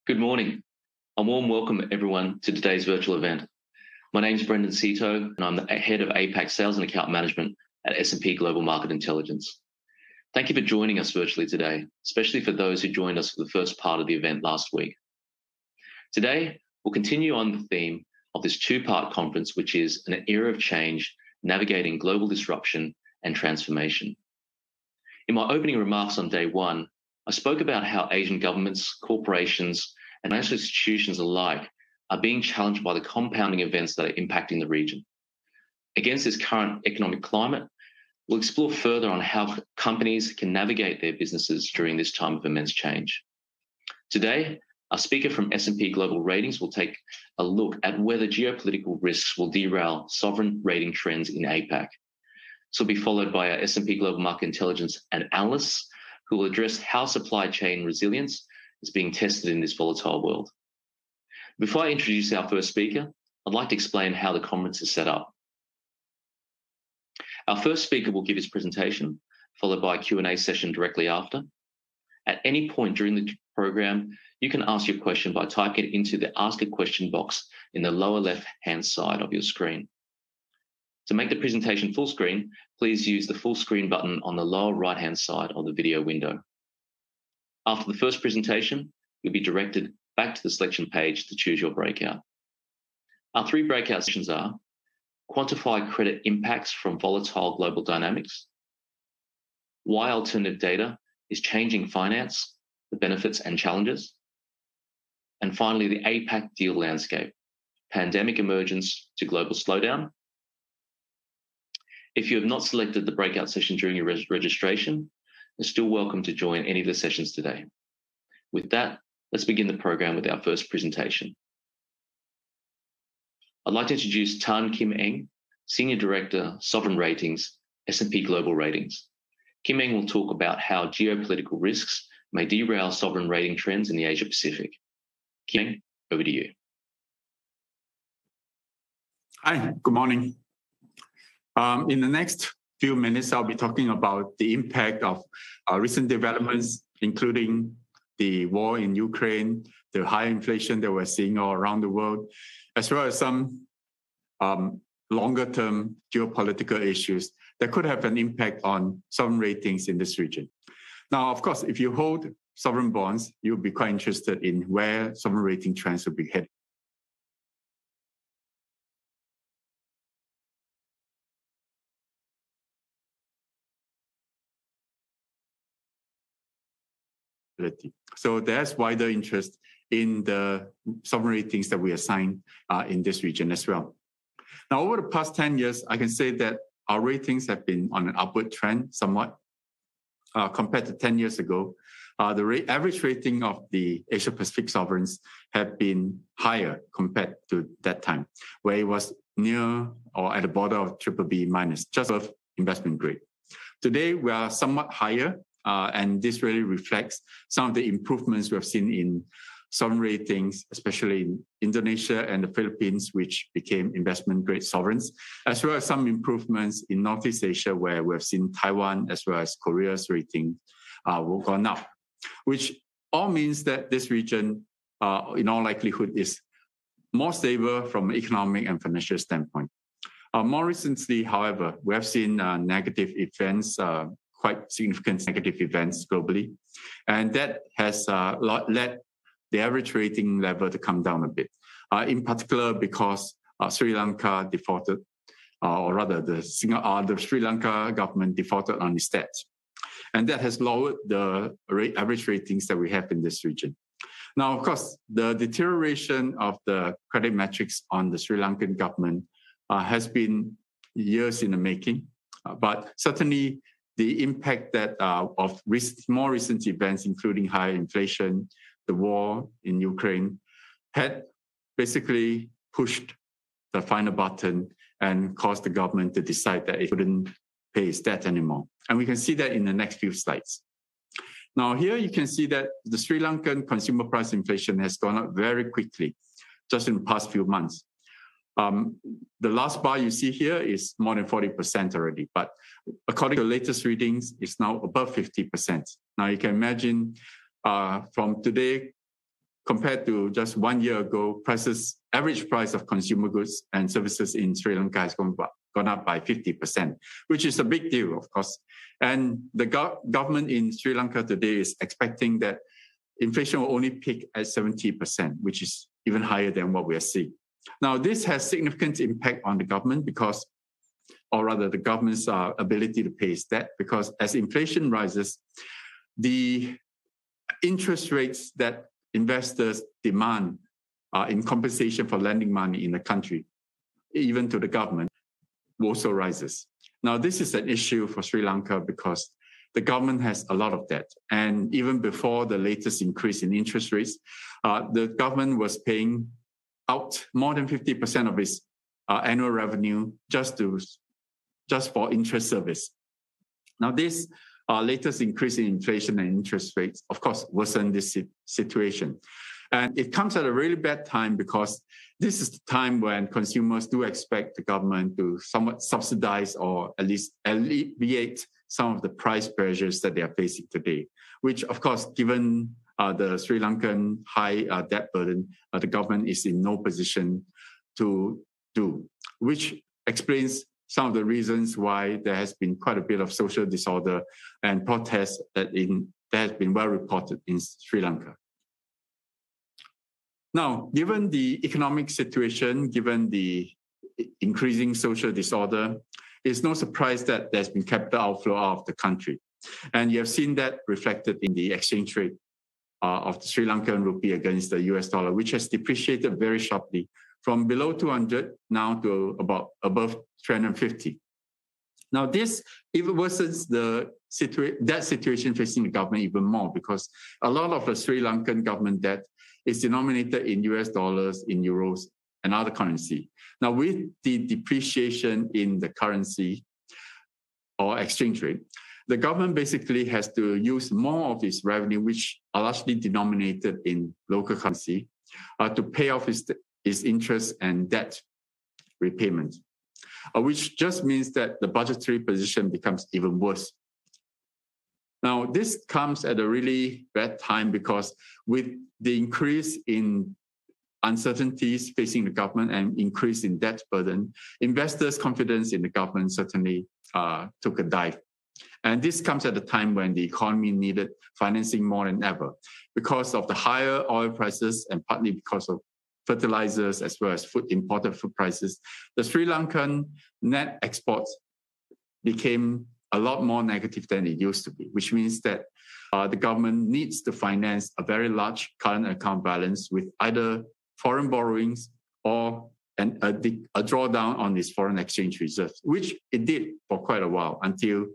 Good morning. A warm welcome, everyone, to today's virtual event. My name is Brendan Cito, and I'm the head of APAC Sales and Account Management at S&P Global Market Intelligence. Thank you for joining us virtually today, especially for those who joined us for the first part of the event last week. Today, we'll continue on the theme of this two-part conference, which is an era of change, navigating global disruption and transformation. In my opening remarks on day one, I spoke about how Asian governments, corporations, and financial institutions alike are being challenged by the compounding events that are impacting the region. Against this current economic climate, we'll explore further on how companies can navigate their businesses during this time of immense change. Today, our speaker from S&P Global Ratings will take a look at whether geopolitical risks will derail sovereign rating trends in APAC. This will be followed by our S&P Global Market Intelligence and analysts who will address how supply chain resilience is being tested in this volatile world. Before I introduce our first speaker, I'd like to explain how the conference is set up. Our first speaker will give his presentation, followed by a Q&A session directly after. At any point during the program, you can ask your question by typing it into the Ask a Question box in the lower left-hand side of your screen. To make the presentation full screen, please use the full screen button on the lower right-hand side of the video window. After the first presentation, you'll be directed back to the selection page to choose your breakout. Our three breakout sessions are quantify credit impacts from volatile global dynamics, why alternative data is changing finance, the benefits and challenges, and finally, the APAC deal landscape, pandemic emergence to global slowdown. If you have not selected the breakout session during your registration, you're still welcome to join any of the sessions today. With that, let's begin the program with our first presentation. I'd like to introduce Tan Kim Eng, Senior Director, Sovereign Ratings, S&P Global Ratings. Kim Eng will talk about how geopolitical risks may derail sovereign rating trends in the Asia Pacific. Kim Eng, over to you. Hi, good morning. In the next few minutes, I'll be talking about the impact of recent developments, including the war in Ukraine, the high inflation that we're seeing all around the world, as well as some longer-term geopolitical issues that could have an impact on sovereign ratings in this region. Now, of course, if you hold sovereign bonds, you'll be quite interested in where sovereign rating trends will be headed. So there's wider interest in the sovereign ratings that we assign in this region as well. Now, over the past 10 years, I can say that our ratings have been on an upward trend somewhat compared to 10 years ago. The average rating of the Asia Pacific sovereigns have been higher compared to that time, where it was near or at the border of BBB minus, just above investment grade. Today, we are somewhat higher. And this really reflects some of the improvements we have seen in sovereign ratings, especially in Indonesia and the Philippines, which became investment-grade sovereigns, as well as some improvements in Northeast Asia, where we have seen Taiwan as well as Korea's rating gone up, which all means that this region, in all likelihood, is more stable from an economic and financial standpoint. More recently, however, we have seen negative events, quite significant negative events globally. And that has led the average rating level to come down a bit, in particular because Sri Lanka defaulted, or rather the Sri Lanka government defaulted on its debt. And that has lowered the average ratings that we have in this region. Now, of course, the deterioration of the credit metrics on the Sri Lankan government has been years in the making, but certainly the impact that of more recent events, including high inflation, the war in Ukraine, had basically pushed the final button and caused the government to decide that it couldn't pay its debt anymore. And we can see that in the next few slides. Now, here you can see that the Sri Lankan consumer price inflation has gone up very quickly, just in the past few months. The last bar you see here is more than 40% already, but according to the latest readings, it's now above 50%. Now you can imagine from today compared to just 1 year ago, average price of consumer goods and services in Sri Lanka has gone up by 50%, which is a big deal, of course. And the government in Sri Lanka today is expecting that inflation will only peak at 70%, which is even higher than what we are seeing. Now, this has significant impact on the government or rather the government's ability to pay its debt, because as inflation rises, the interest rates that investors demand in compensation for lending money in the country, even to the government, also rises. Now, this is an issue for Sri Lanka because the government has a lot of debt. And even before the latest increase in interest rates, the government was paying out more than 50% of its annual revenue just for interest service. Now, this latest increase in inflation and interest rates, of course, worsened this situation. And it comes at a really bad time because this is the time when consumers do expect the government to somewhat subsidize or at least alleviate some of the price pressures that they are facing today, which, of course, given the Sri Lankan high debt burden, the government is in no position to do, which explains some of the reasons why there has been quite a bit of social disorder and protests that has been well reported in Sri Lanka. Now, given the economic situation, given the increasing social disorder, it's no surprise that there's been capital outflow out of the country. And you have seen that reflected in the exchange rate of the Sri Lankan rupee against the US dollar, which has depreciated very sharply from below 200 now to about above 350. Now, this even worsens that situation facing the government even more, because a lot of the Sri Lankan government debt is denominated in US dollars, in euros, and other currency. Now, with the depreciation in the currency or exchange rate, the government basically has to use more of its revenue, which are largely denominated in local currency, to pay off its interest and debt repayment, which just means that the budgetary position becomes even worse. Now, this comes at a really bad time because with the increase in uncertainties facing the government and increase in debt burden, investors' confidence in the government certainly took a dive. And this comes at a time when the economy needed financing more than ever because of the higher oil prices and partly because of fertilizers as well as imported food prices. The Sri Lankan net exports became a lot more negative than it used to be, which means that the government needs to finance a very large current account balance with either foreign borrowings or a drawdown on its foreign exchange reserves, which it did for quite a while until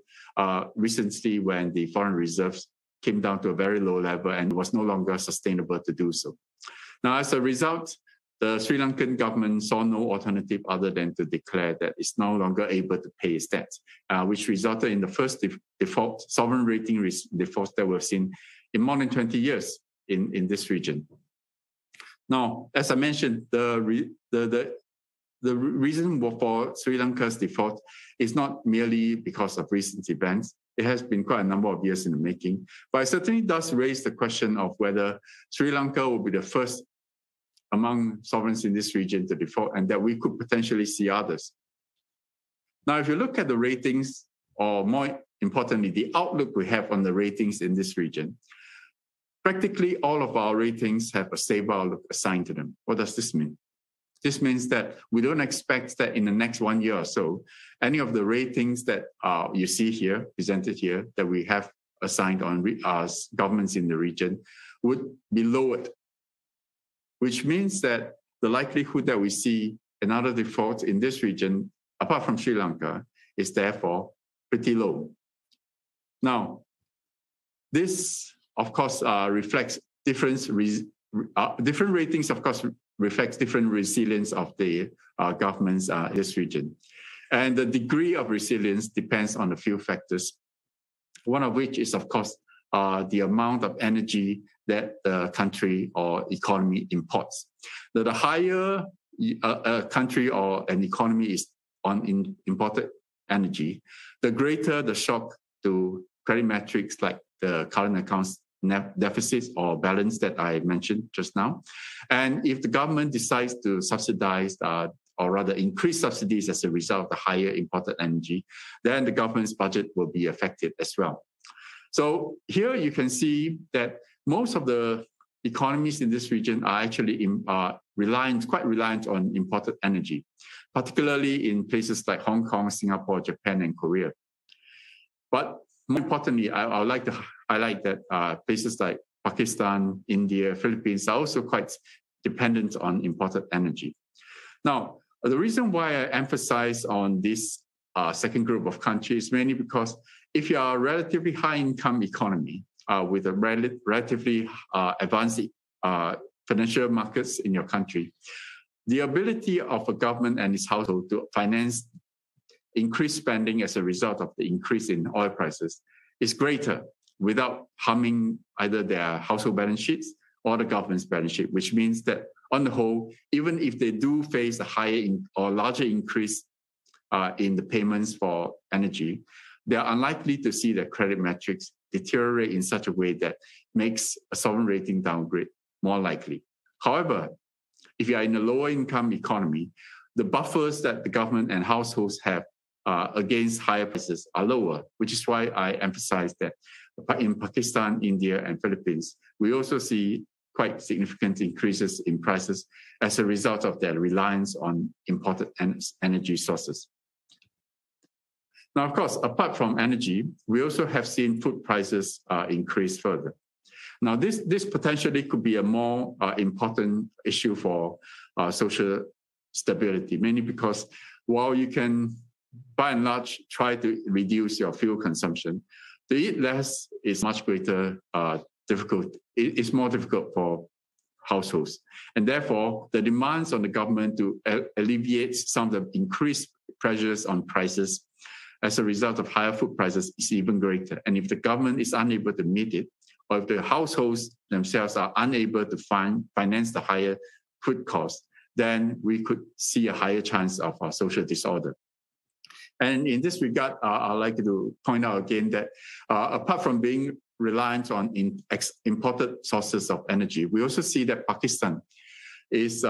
recently when the foreign reserves came down to a very low level and was no longer sustainable to do so. Now, as a result, the Sri Lankan government saw no alternative other than to declare that it's no longer able to pay its debt, which resulted in the first sovereign rating default that we've seen in more than 20 years in this region. Now, as I mentioned, the reason for Sri Lanka's default is not merely because of recent events. It has been quite a number of years in the making, but it certainly does raise the question of whether Sri Lanka will be the first among sovereigns in this region to default, and that we could potentially see others. Now, if you look at the ratings, or more importantly, the outlook we have on the ratings in this region, practically all of our ratings have a stable outlook assigned to them. What does this mean? This means that we don't expect that in the next 1 year or so, any of the ratings that you see here, presented here, that we have assigned on governments in the region would be lowered, which means that the likelihood that we see another default in this region, apart from Sri Lanka, is therefore pretty low. Now, this, of course, reflects different ratings, of course, reflects different resilience of the governments in this region. And the degree of resilience depends on a few factors, one of which is, of course, the amount of energy that the country or economy imports. The higher a country or an economy is on imported energy, the greater the shock to credit metrics like the current accounts deficits or balance that I mentioned just now. And if the government decides to subsidize or rather increase subsidies as a result of the higher imported energy, then the government's budget will be affected as well. So here you can see that most of the economies in this region are actually quite reliant on imported energy, particularly in places like Hong Kong, Singapore, Japan, and Korea. But more importantly, I would like to highlight that places like Pakistan, India, Philippines are also quite dependent on imported energy. Now, the reason why I emphasize on this second group of countries is mainly because if you are a relatively high-income economy with a relatively advanced financial markets in your country, the ability of a government and its household to finance increased spending as a result of the increase in oil prices is greater without harming either their household balance sheets or the government's balance sheet, which means that on the whole, even if they do face a higher or larger increase in the payments for energy, they are unlikely to see their credit metrics deteriorate in such a way that makes a sovereign rating downgrade more likely. However, if you are in a lower income economy, the buffers that the government and households have against higher prices are lower, which is why I emphasize that in Pakistan, India, and Philippines, we also see quite significant increases in prices as a result of their reliance on imported energy sources. Now, of course, apart from energy, we also have seen food prices increase further. Now, this potentially could be a more important issue for social stability, mainly because while you can, by and large, try to reduce your fuel consumption, to eat less is much greater difficult. It's more difficult for households. And therefore, the demands on the government to alleviate some of the increased pressures on prices as a result of higher food prices is even greater. And if the government is unable to meet it, or if the households themselves are unable to finance the higher food costs, then we could see a higher chance of social disorder. And in this regard, I'd like to point out again that apart from being reliant on imported sources of energy, we also see that Pakistan is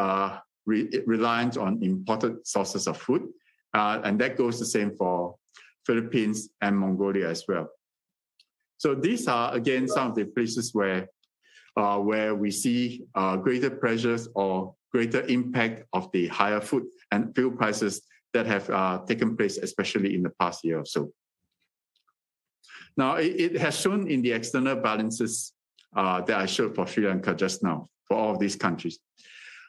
reliant on imported sources of food. And that goes the same for Philippines and Mongolia as well. So these are, again, some of the places where we see greater pressures or greater impact of the higher food and fuel prices that have taken place, especially in the past year or so. Now, it has shown in the external balances that I showed for Sri Lanka just now, for all of these countries.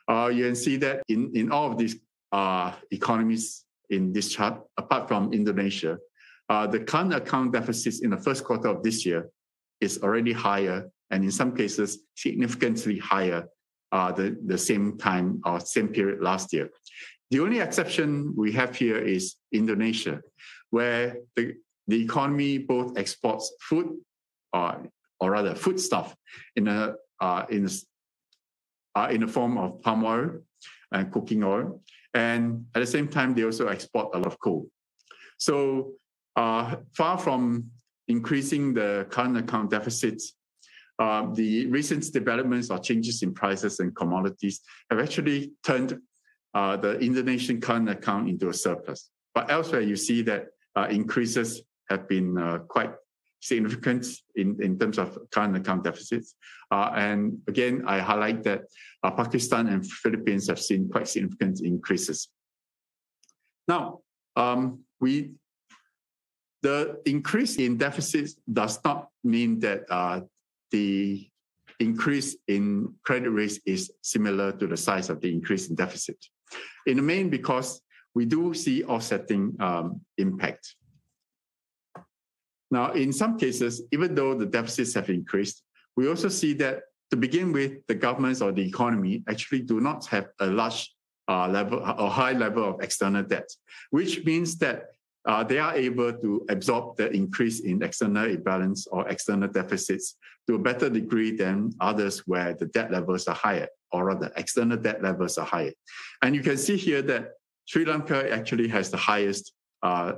You can see that in all of these economies in this chart, apart from Indonesia, the current account deficits in the first quarter of this year is already higher, and in some cases, significantly higher the same time or same period last year. The only exception we have here is Indonesia, where the economy both exports food, or rather foodstuff, in the form of palm oil and cooking oil, and at the same time they also export a lot of coal. So far from increasing the current account deficits, the recent developments or changes in prices and commodities have actually turned the Indonesian current account into a surplus. But elsewhere, you see that increases have been quite significant in terms of current account deficits. And again, I highlight that Pakistan and Philippines have seen quite significant increases. Now, the increase in deficits does not mean that the increase in credit risk is similar to the size of the increase in deficit. In the main, because we do see offsetting impact. Now, in some cases, even though the deficits have increased, we also see that to begin with, the governments or the economy actually do not have a large level or high level of external debt, which means that they are able to absorb the increase in external imbalance or external deficits to a better degree than others where the debt levels are higher, or rather external debt levels are higher. And you can see here that Sri Lanka actually has the highest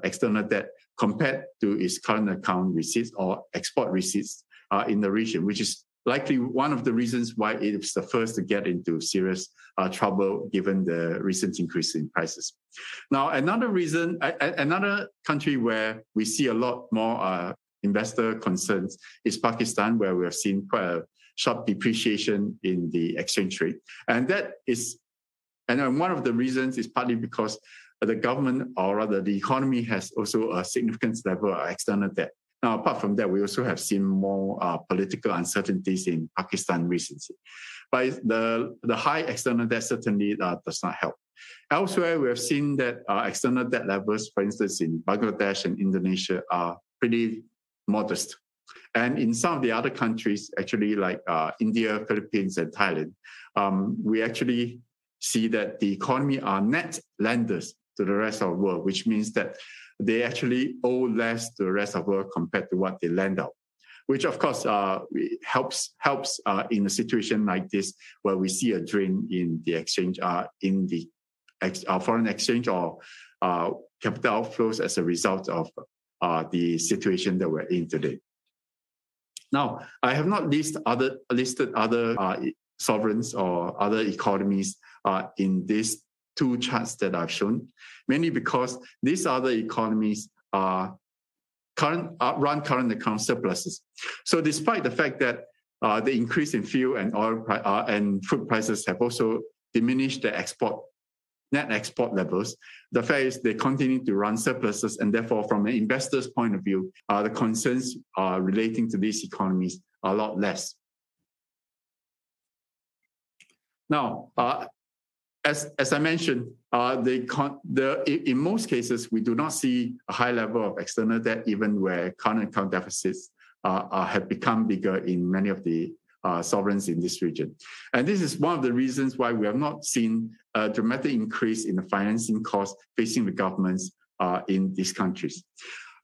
external debt compared to its current account receipts or export receipts in the region, which is likely one of the reasons why it is the first to get into serious trouble given the recent increase in prices. Now, another reason, another country where we see a lot more investor concerns is Pakistan, where we have seen quite a sharp depreciation in the exchange rate. And that is, and one of the reasons is partly because the government, or rather the economy, has also a significant level of external debt. Now, apart from that, we also have seen more political uncertainties in Pakistan recently. But the high external debt certainly does not help. Elsewhere, we have seen that external debt levels, for instance, in Bangladesh and Indonesia, are pretty modest. And in some of the other countries, actually like India, Philippines, and Thailand, we actually see that the economy are net lenders to the rest of the world, which means that they actually owe less to the rest of the world compared to what they lend out, which of course helps in a situation like this where we see a drain in the exchange, in the foreign exchange or capital outflows as a result of the situation that we're in today. Now, I have not listed other sovereigns or other economies in these two charts that I've shown, mainly because these other economies run current account surpluses. So despite the fact that the increase in fuel and oil and food prices have also diminished the net export levels, the fact is they continue to run surpluses, and therefore from an investor's point of view, the concerns relating to these economies are a lot less. Now, as I mentioned, in most cases, we do not see a high level of external debt, even where current account deficits have become bigger in many of the sovereigns in this region. And this is one of the reasons why we have not seen a dramatic increase in the financing costs facing the governments in these countries.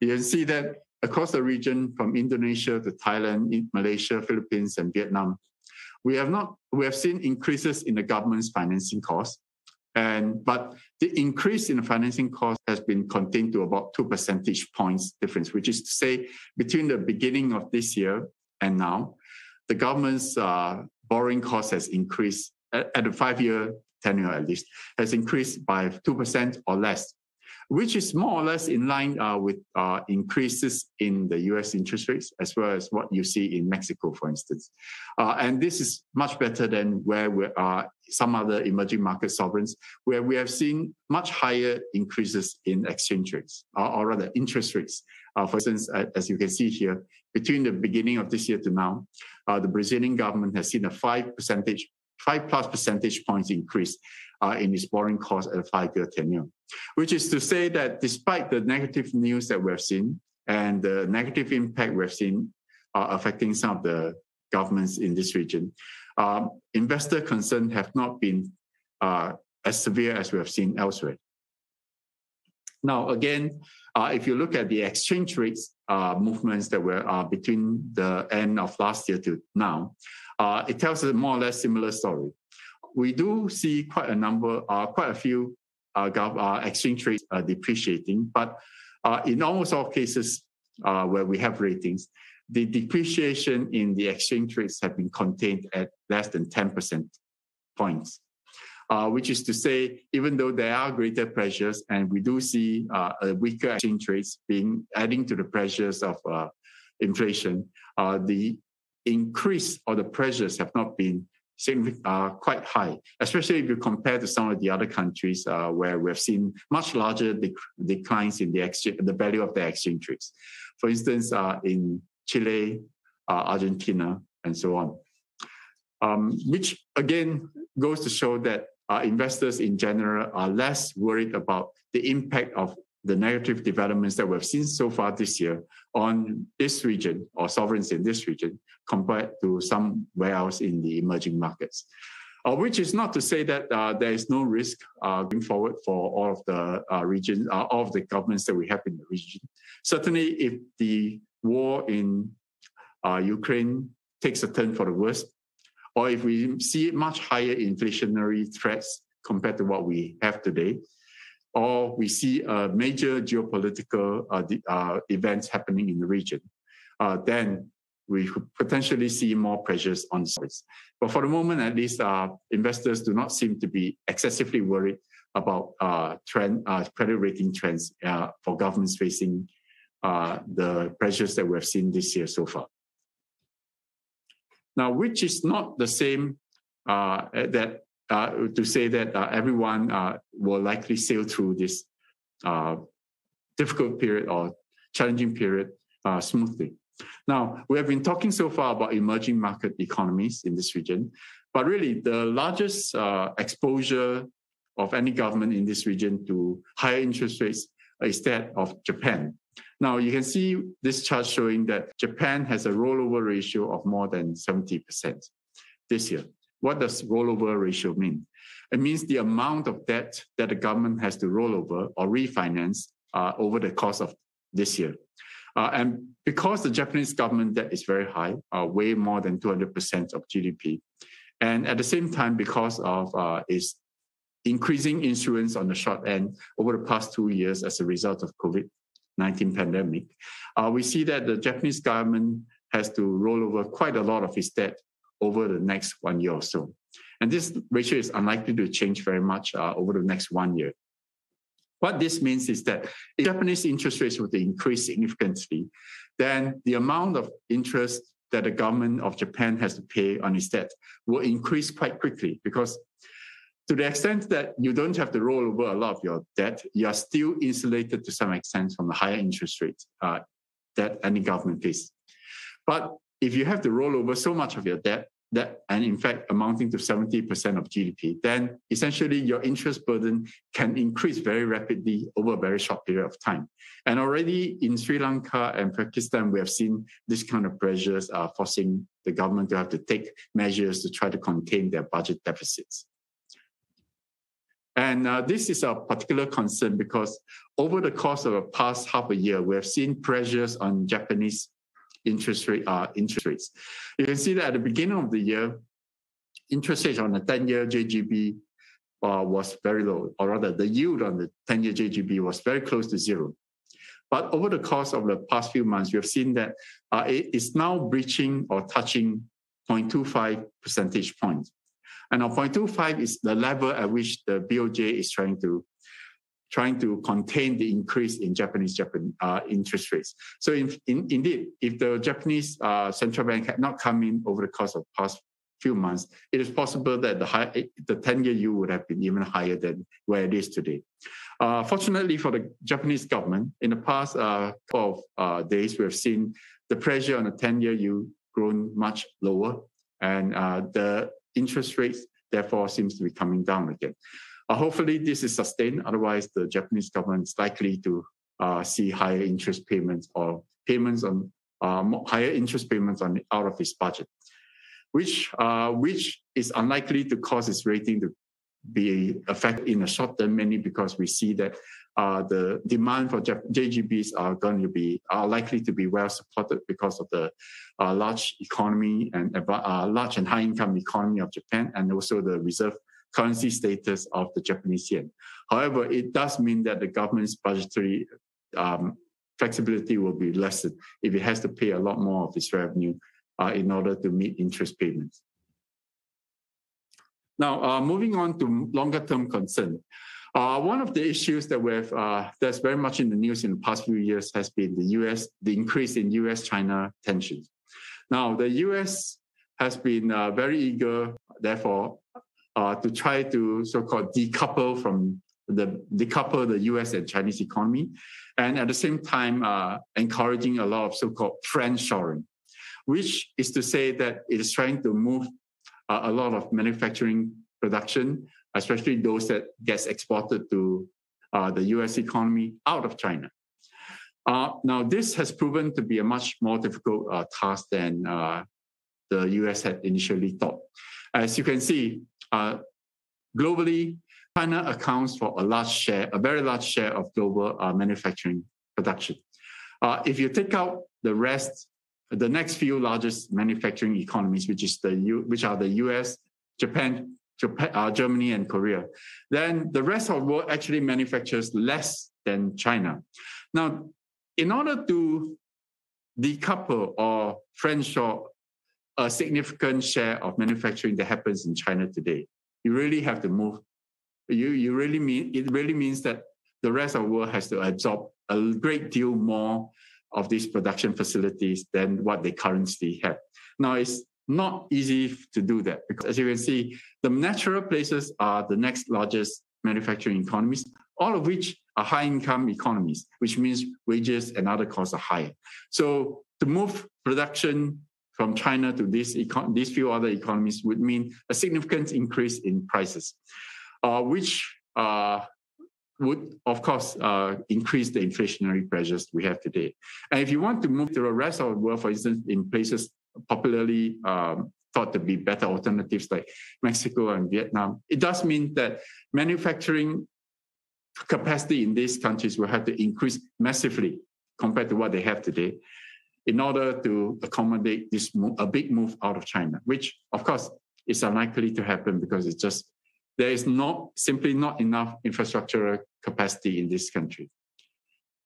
You can see that across the region, from Indonesia to Thailand, Malaysia, Philippines, and Vietnam, we have seen increases in the government's financing costs, but the increase in the financing cost has been contained to about 2 percentage points difference, which is to say between the beginning of this year and now, the government's borrowing cost has increased at a 5-year tenure at least, has increased by 2% or less, which is more or less in line with increases in the US interest rates, as well as what you see in Mexico, for instance. And this is much better than where we are some other emerging market sovereigns, where we have seen much higher increases in exchange rates, or rather interest rates. For instance, as you can see here, between the beginning of this year to now, the Brazilian government has seen a 5+ percentage points increase in its borrowing cost at a 5-year tenure, which is to say that despite the negative news that we've seen and the negative impact we've seen affecting some of the governments in this region, investor concerns have not been as severe as we have seen elsewhere. Now, again, if you look at the exchange rates movements that were between the end of last year to now, it tells a more or less similar story. We do see quite a few exchange rates depreciating, but in almost all cases where we have ratings, the depreciation in the exchange rates have been contained at less than 10% points, which is to say, even though there are greater pressures and we do see a weaker exchange rates adding to the pressures of inflation, the increase or the pressures have not been quite high, especially if you compare to some of the other countries where we have seen much larger declines in the value of the exchange rates. For instance, in Chile, Argentina, and so on, which again goes to show that investors in general are less worried about the impact of the negative developments that we've seen so far this year on this region or sovereigns in this region compared to somewhere else in the emerging markets. Which is not to say that there is no risk going forward for all of the regions, all of the governments that we have in the region. Certainly, if the war in Ukraine takes a turn for the worse, or if we see much higher inflationary threats compared to what we have today, or we see major geopolitical events happening in the region, then we could potentially see more pressures on stocks. But for the moment, at least, investors do not seem to be excessively worried about credit rating trends for governments facing the pressures that we have seen this year so far. Now, which is not the same to say that everyone will likely sail through this difficult period or challenging period smoothly. Now, we have been talking so far about emerging market economies in this region, but really the largest exposure of any government in this region to higher interest rates is that of Japan. Now, you can see this chart showing that Japan has a rollover ratio of more than 70% this year. What does rollover ratio mean? It means the amount of debt that the government has to roll over or refinance over the course of this year. And because the Japanese government debt is very high, way more than 200% of GDP, and at the same time, because of its increasing issuance on the short end over the past 2 years as a result of COVID-19 pandemic, we see that the Japanese government has to roll over quite a lot of its debt over the next 1 year or so. And this ratio is unlikely to change very much over the next 1 year. What this means is that if Japanese interest rates were to increase significantly, then the amount of interest that the government of Japan has to pay on its debt will increase quite quickly, because to the extent that you don't have to roll over a lot of your debt, you are still insulated to some extent from the higher interest rates that any government faces. But if you have to roll over so much of your debt, and in fact amounting to 70% of GDP, then essentially your interest burden can increase very rapidly over a very short period of time. And already in Sri Lanka and Pakistan, we have seen this kind of pressures forcing the government to have to take measures to try to contain their budget deficits. And this is a particular concern because over the course of the past half a year, we have seen pressures on Japanese interest rates. You can see that at the beginning of the year, interest rates on the 10-year JGB was very low, or rather the yield on the 10-year JGB was very close to zero. But over the course of the past few months, we have seen that it is now breaching or touching 0.25 percentage points. And now 0.25 is the level at which the BOJ is trying to contain the increase in Japanese interest rates. So indeed, if the Japanese central bank had not come in over the course of the past few months, it is possible that the 10-year yield would have been even higher than where it is today. Fortunately for the Japanese government, in the past 12 days, we have seen the pressure on the 10-year yield grown much lower, and the interest rates therefore seems to be coming down again. Hopefully this is sustained, otherwise the Japanese government is likely to see higher interest payments or payments on higher interest payments out of its budget, which is unlikely to cause its rating to be affected in the short term, mainly because we see that the demand for JGBs are likely to be well supported because of the large economy and large and high income economy of Japan, and also the reserve currency status of the Japanese yen. However, it does mean that the government's budgetary flexibility will be lessened if it has to pay a lot more of its revenue in order to meet interest payments. Now, moving on to longer-term concern. One of the issues that that's very much in the news in the past few years has been the increase in US-China tensions. Now, the US has been very eager, therefore, to try to so-called decouple the US and Chinese economy, and at the same time encouraging a lot of so-called friendshoring, which is to say that it is trying to move a lot of manufacturing production, especially those that gets exported to the US economy, out of China. Now, this has proven to be a much more difficult task than the US had initially thought. As you can see, globally, China accounts for a very large share of global manufacturing production. If you take out the rest, the next few largest manufacturing economies, which are the US, Japan, Germany, and Korea, then the rest of the world actually manufactures less than China. Now, in order to decouple or friendshore a significant share of manufacturing that happens in China today. You really have to move. It really means that the rest of the world has to absorb a great deal more of these production facilities than what they currently have. Now, it's not easy to do that because, as you can see, the natural places are the next largest manufacturing economies, all of which are high-income economies, which means wages and other costs are higher. So to move production from China to these few other economies would mean a significant increase in prices, which would, of course, increase the inflationary pressures we have today. And if you want to move to the rest of the world, for instance, in places popularly thought to be better alternatives like Mexico and Vietnam, it does mean that manufacturing capacity in these countries will have to increase massively compared to what they have today in order to accommodate this a big move out of China, which, of course, is unlikely to happen because it's just there is simply not enough infrastructural capacity in this country.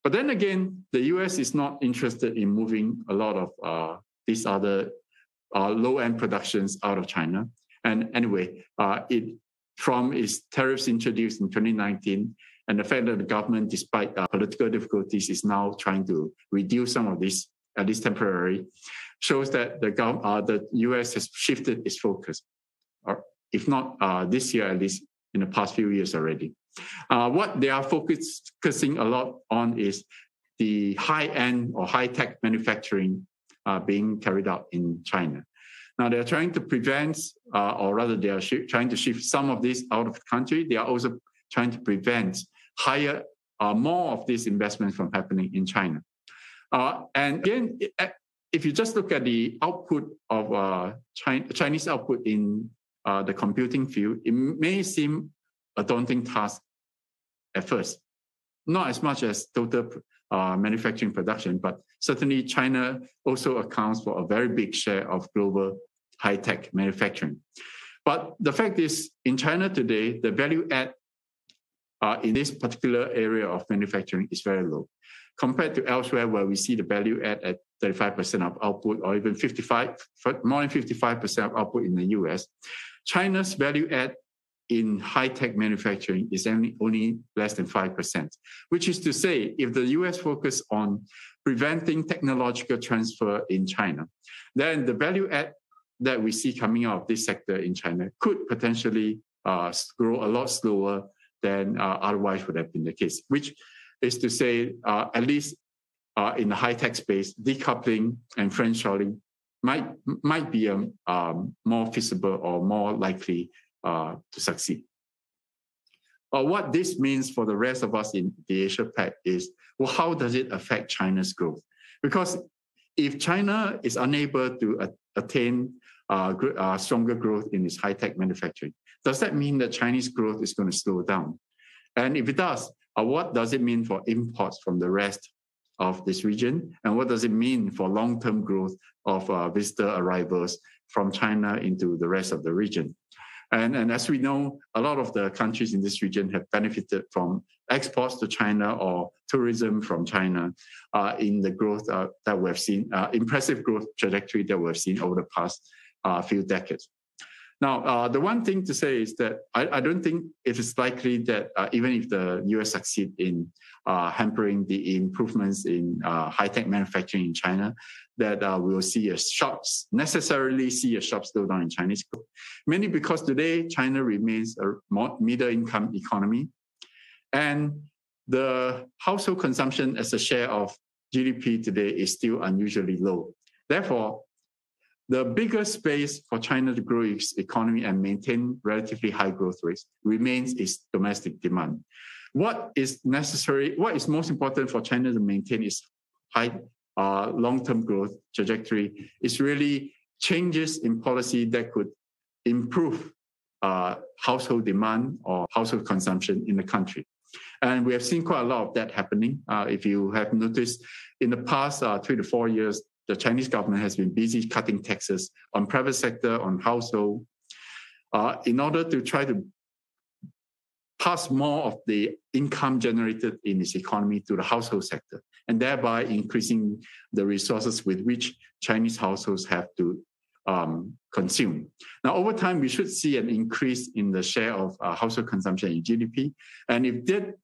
But then again, the US is not interested in moving a lot of these other low-end productions out of China. And anyway, from its tariffs introduced in 2019, and the fact that the government, despite political difficulties, is now trying to reduce some of this, at least temporarily, shows that the US has shifted its focus, or if not this year, at least in the past few years already. What they are focusing a lot on is the high-end or high-tech manufacturing being carried out in China. Now, they're trying to prevent, or rather they are trying to shift some of this out of the country. They are also trying to prevent more of these investments from happening in China. And again, if you just look at the output of Chinese output in the computing field, it may seem a daunting task at first. Not as much as total manufacturing production, but certainly China also accounts for a very big share of global high-tech manufacturing. But the fact is, in China today, the value add in this particular area of manufacturing is very low. Compared to elsewhere where we see the value add at 35% of output or even more than 55% of output in the US, China's value add in high-tech manufacturing is only less than 5%, which is to say, if the US focus on preventing technological transfer in China, then the value add that we see coming out of this sector in China could potentially grow a lot slower than otherwise would have been the case, which is to say, at least in the high-tech space, decoupling and friendshoring might be more feasible or more likely to succeed. What this means for the rest of us in the Asia-Pac is, well, how does it affect China's growth? Because if China is unable to attain stronger growth in its high-tech manufacturing, does that mean that Chinese growth is going to slow down? And if it does, what does it mean for imports from the rest of this region? And what does it mean for long-term growth of visitor arrivals from China into the rest of the region? And as we know, a lot of the countries in this region have benefited from exports to China or tourism from China in the growth that we've seen, impressive growth trajectory that we've seen over the past few decades. Now, the one thing to say is that I don't think it is likely that even if the US succeed in hampering the improvements in high-tech manufacturing in China, that we will necessarily see a sharp slowdown in Chinese growth. Mainly because today, China remains a middle-income economy. And the household consumption as a share of GDP today is still unusually low. Therefore, the biggest space for China to grow its economy and maintain relatively high growth rates remains its domestic demand. What is most important for China to maintain its high long-term growth trajectory is really changes in policy that could improve household demand or household consumption in the country. And we have seen quite a lot of that happening. If you have noticed, in the past 3 to 4 years, the Chinese government has been busy cutting taxes on private sector, on household, in order to try to pass more of the income generated in its economy to the household sector, and thereby increasing the resources with which Chinese households have to consume. Now, over time, we should see an increase in the share of household consumption in GDP. And if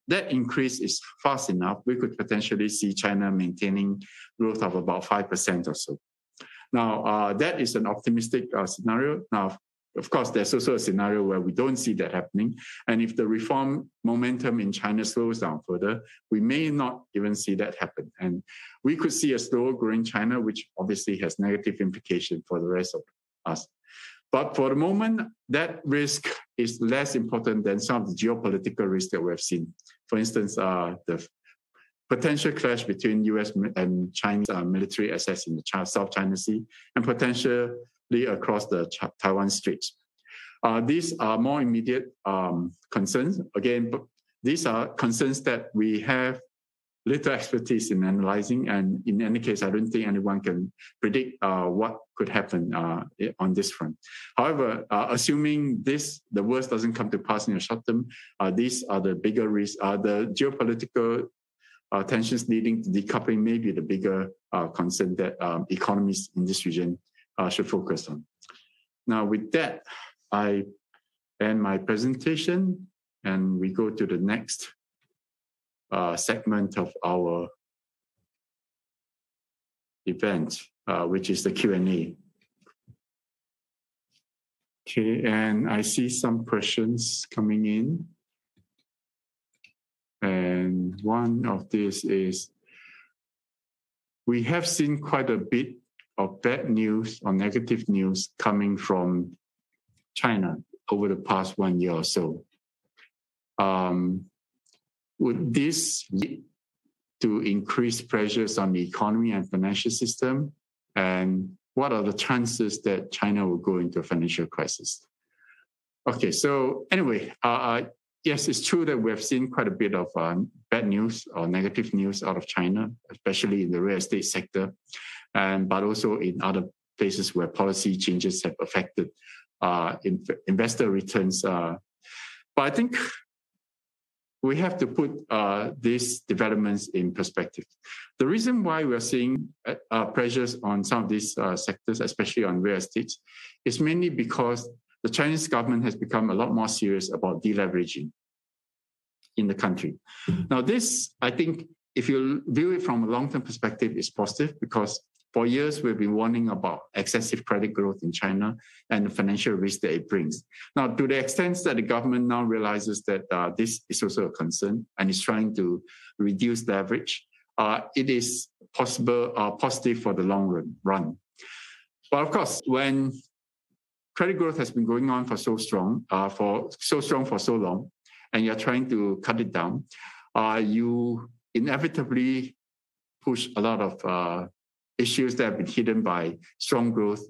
that increase is fast enough, we could potentially see China maintaining growth of about 5% or so. Now, that is an optimistic scenario. Now, of course, there's also a scenario where we don't see that happening. And if the reform momentum in China slows down further, we may not even see that happen. And we could see a slower growing China, which obviously has negative implications for the rest of us. But for the moment, that risk is less important than some of the geopolitical risks that we have seen. For instance, the potential clash between US and Chinese military assets in the South China Sea, and potentially across the Taiwan Straits. These are more immediate concerns. Again, but these are concerns that we have little expertise in analyzing, and in any case, I don't think anyone can predict what could happen on this front. However, assuming the worst doesn't come to pass in the short term, these are the bigger risks. The geopolitical tensions leading to decoupling may be the bigger concern that economists in this region should focus on. Now, with that, I end my presentation, and we go to the next segment of our event, which is the Q&A. Okay, and I see some questions coming in. And one of these is, we have seen quite a bit of bad news or negative news coming from China over the past 1 year or so. Would this lead to increased pressures on the economy and financial system? And what are the chances that China will go into a financial crisis? Okay, so anyway, yes, it's true that we have seen quite a bit of bad news or negative news out of China, especially in the real estate sector, but also in other places where policy changes have affected investor returns. But I think we have to put these developments in perspective. The reason why we're seeing pressures on some of these sectors, especially on real estate, is mainly because the Chinese government has become a lot more serious about deleveraging in the country. Now, this, I think, if you view it from a long-term perspective, is positive, because for years we've been warning about excessive credit growth in China and the financial risk that it brings. Now, to the extent that the government now realizes that this is also a concern and is trying to reduce leverage, it is positive for the long run. But of course, when credit growth has been going on for so long, and you're trying to cut it down, you inevitably push a lot of issues that have been hidden by strong growth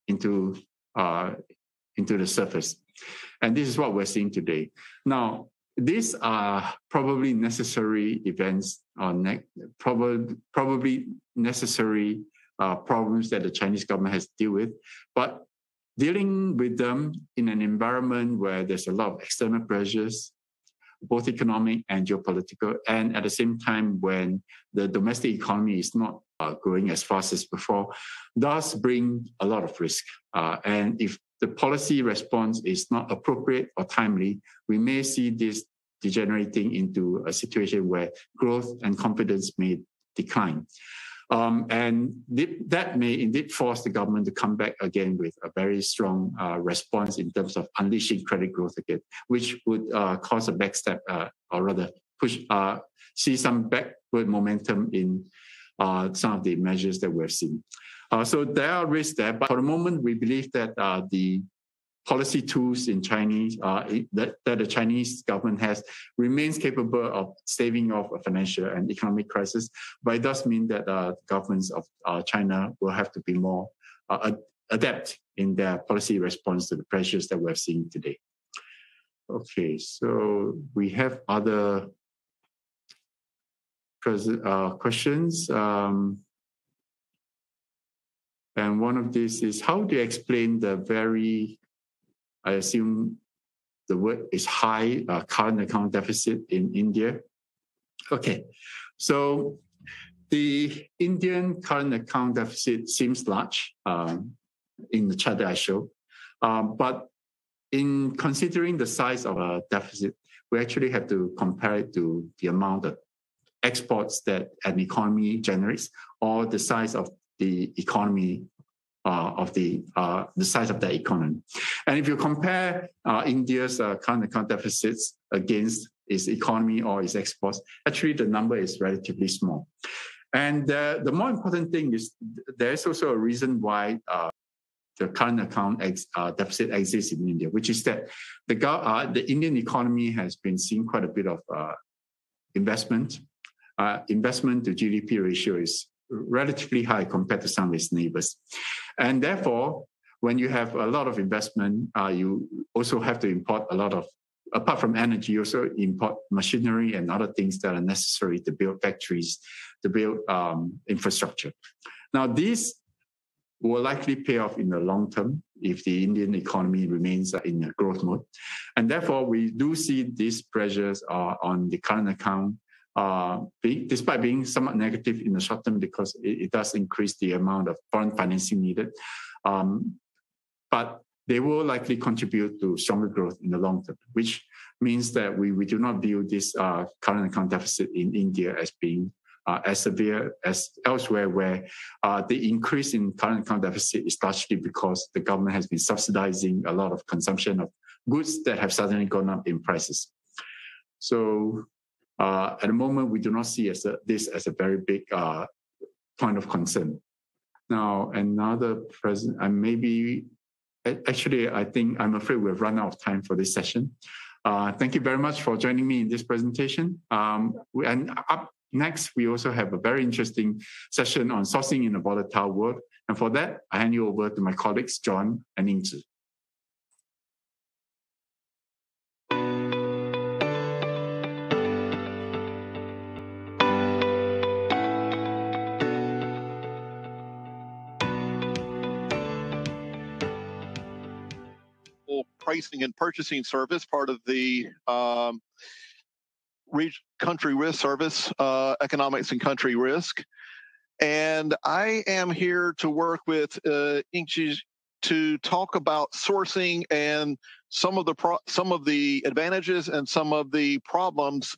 into the surface. And this is what we're seeing today. Now, these are probably necessary events, or probably necessary problems that the Chinese government has to deal with. But dealing with them in an environment where there's a lot of external pressures, both economic and geopolitical, and at the same time when the domestic economy is not growing as fast as before, does bring a lot of risk. And if the policy response is not appropriate or timely, we may see this degenerating into a situation where growth and confidence may decline. And that may indeed force the government to come back again with a very strong response in terms of unleashing credit growth again, which would cause a backstep, or rather see some backward momentum in some of the measures that we've seen. So there are risks there, but for the moment, we believe that the policy tools in Chinese that the Chinese government has remains capable of staving off a financial and economic crisis, but it does mean that governments of China will have to be more adept in their policy response to the pressures that we're seeing today. Okay, so we have other questions. And one of these is, how do you explain the very, I assume, the word is high current account deficit in India. Okay, so the Indian current account deficit seems large in the chart that I showed, but in considering the size of a deficit, we actually have to compare it to the amount of exports that an economy generates, or the size of the economy the size of the economy. And if you compare India's current account deficits against its economy or its exports, actually the number is relatively small. And the more important thing is there's also a reason why the current account deficit exists in India, which is that the Indian economy has been seeing quite a bit of investment. Investment to GDP ratio is relatively high compared to some of its neighbors. And therefore, when you have a lot of investment, you also have to import a lot of, apart from energy, you also import machinery and other things that are necessary to build factories, to build infrastructure. Now, these will likely pay off in the long term if the Indian economy remains in a growth mode. And therefore, we do see these pressures on the current account, despite being somewhat negative in the short term, because it does increase the amount of foreign financing needed. But they will likely contribute to stronger growth in the long term, which means that we do not view this current account deficit in India as being as severe as elsewhere, where the increase in current account deficit is largely because the government has been subsidizing a lot of consumption of goods that have suddenly gone up in prices. So at the moment, we do not see this as a very big point of concern. Now, another I think I'm afraid we've run out of time for this session. Thank you very much for joining me in this presentation. And up next, we also have a very interesting session on sourcing in a volatile world. And for that, I hand you over to my colleagues, John and Yingzhi. Pricing and purchasing service, part of the country risk service, economics and country risk. And I am here to work with Yingzhi to talk about sourcing and some of the advantages and some of the problems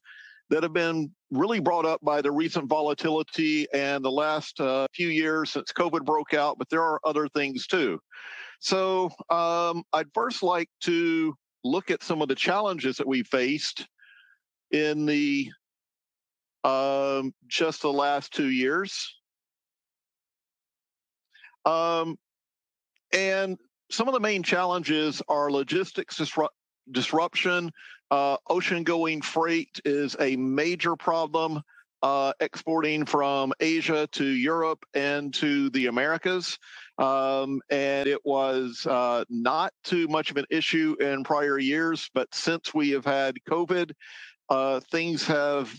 that have been really brought up by the recent volatility and the last few years since COVID broke out, but there are other things too. So I'd first like to look at some of the challenges that we faced in the just the last 2 years. And some of the main challenges are logistics disruption. Ocean-going freight is a major problem, exporting from Asia to Europe and to the Americas. And it was not too much of an issue in prior years, but since we have had COVID, things have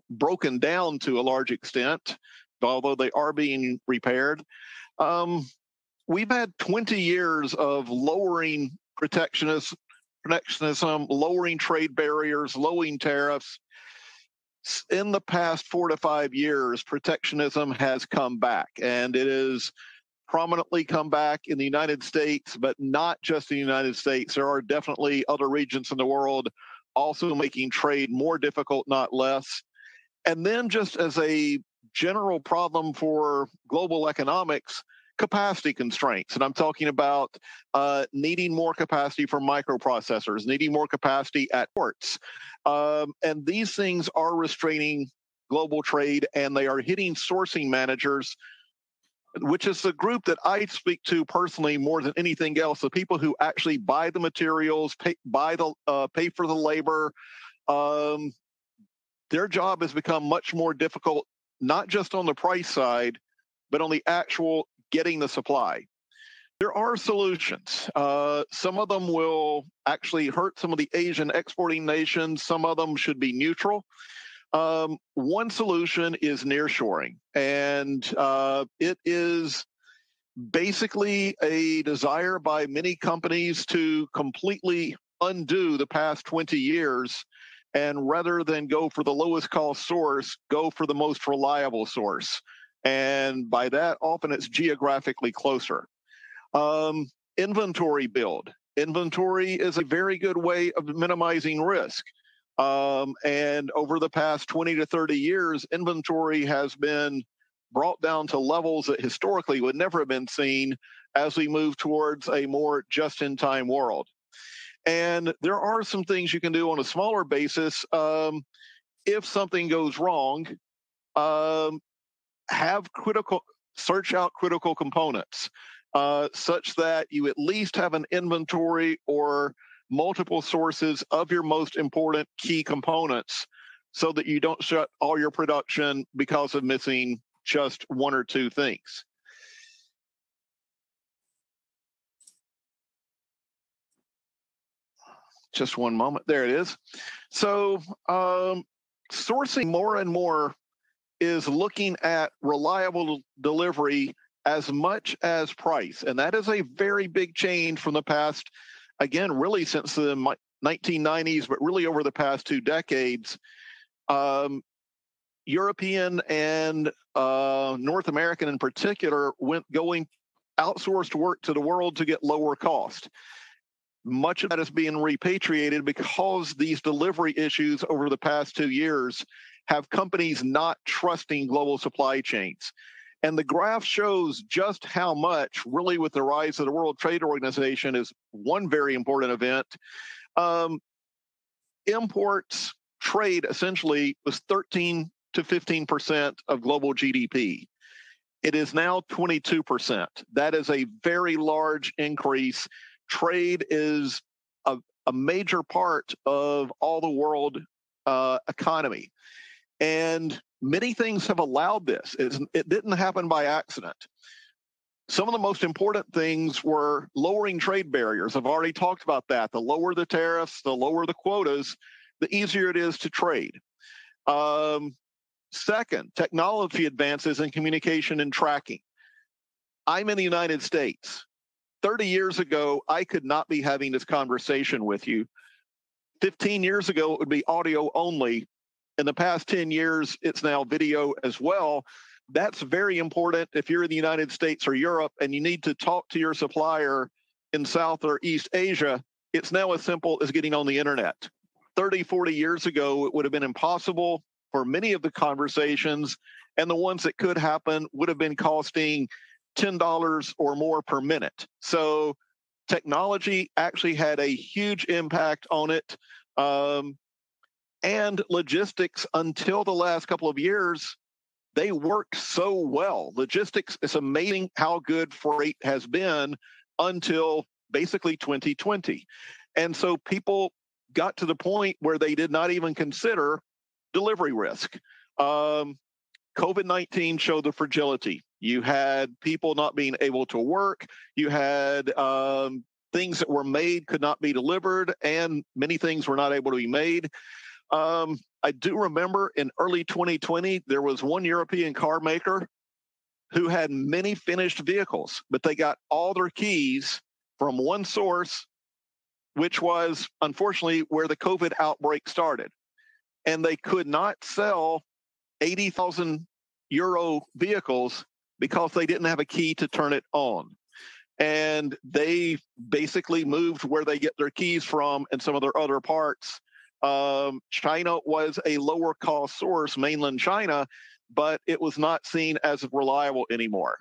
broken down to a large extent, although they are being repaired. We've had 20 years of lowering protectionism, lowering trade barriers, lowering tariffs. In the past 4 to 5 years, protectionism has come back, and it is prominently come back in the United States, but not just in the United States. There are definitely other regions in the world also making trade more difficult, not less. And then just as a general problem for global economics, capacity constraints. And I'm talking about needing more capacity for microprocessors, needing more capacity at ports. And these things are restraining global trade, and they are hitting sourcing managers, which is the group that I speak to personally more than anything else, the people who actually buy the materials, pay for the labor. Their job has become much more difficult, not just on the price side, but on the actual getting the supply. There are solutions. Some of them will actually hurt some of the Asian exporting nations. Some of them should be neutral. One solution is nearshoring, and it is basically a desire by many companies to completely undo the past 20 years, and rather than go for the lowest cost source, go for the most reliable source. And by that, often it's geographically closer. Inventory build. Inventory is a very good way of minimizing risk. And over the past 20 to 30 years, inventory has been brought down to levels that historically would never have been seen as we move towards a more just-in-time world. And there are some things you can do on a smaller basis. If something goes wrong, search out critical components, such that you at least have an inventory or multiple sources of your most important key components, so that you don't shut all your production because of missing just one or two things. Just one moment. There it is. So sourcing more and more is looking at reliable delivery as much as price. And that is a very big change from the past, again, really since the 1990s, but really over the past 2 decades. European and North American in particular going outsourced work to the world to get lower cost. Much of that is being repatriated because these delivery issues over the past 2 years have companies not trusting global supply chains. And the graph shows just how much, really, with the rise of the World Trade Organization, is one very important event. Imports trade essentially was 13 to 15% of global GDP. It is now 22%. That is a very large increase. Trade is a major part of all the world economy. And many things have allowed this. It didn't happen by accident. Some of the most important things were lowering trade barriers. I've already talked about that. The lower the tariffs, the lower the quotas, the easier it is to trade. Second, technology advances in communication and tracking. I'm in the United States. 30 years ago, I could not be having this conversation with you. 15 years ago, it would be audio only. In the past 10 years, it's now video as well. That's very important if you're in the United States or Europe and you need to talk to your supplier in South or East Asia. It's now as simple as getting on the internet. 30, 40 years ago, it would have been impossible for many of the conversations, and the ones that could happen would have been costing $10 or more per minute. So technology actually had a huge impact on it. And logistics, until the last couple of years, they worked so well. Logistics, it's amazing how good freight has been until basically 2020. And so people got to the point where they did not even consider delivery risk. COVID-19 showed the fragility. You had people not being able to work. You had things that were made could not be delivered, and many things were not able to be made. I do remember in early 2020, there was one European car maker who had many finished vehicles, but they got all their keys from one source, which was unfortunately where the COVID outbreak started. And they could not sell 80,000 euro vehicles because they didn't have a key to turn it on. And they basically moved where they get their keys from and some of their other parts. China was a lower cost source, mainland China, but it was not seen as reliable anymore.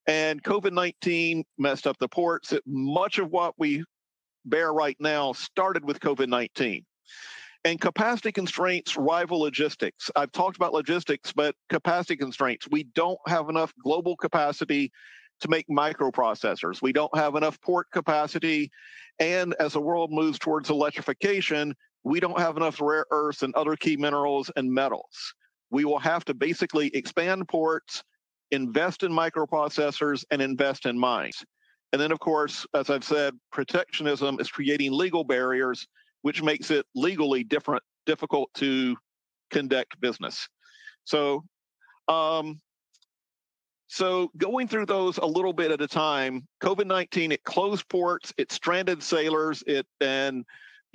And COVID-19 messed up the ports. Much of what we bear right now started with COVID-19. And capacity constraints rival logistics. I've talked about logistics, but capacity constraints. We don't have enough global capacity to make microprocessors. We don't have enough port capacity. And as the world moves towards electrification, we don't have enough rare earths and other key minerals and metals. We will have to basically expand ports, invest in microprocessors, and invest in mines. And then, of course, as I've said, protectionism is creating legal barriers, which makes it legally difficult to conduct business. So going through those a little bit at a time, COVID-19, it closed ports, it stranded sailors, and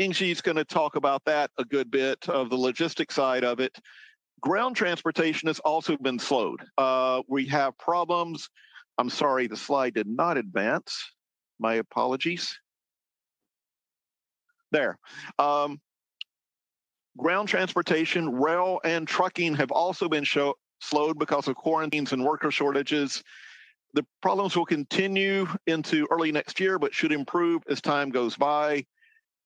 Yingzhi is going to talk about that a good bit, of the logistics side of it. Ground transportation has also been slowed. We have problems. I'm sorry, the slide did not advance. My apologies. There. Ground transportation, rail, and trucking have also been slowed because of quarantines and worker shortages. The problems will continue into early next year, but should improve as time goes by.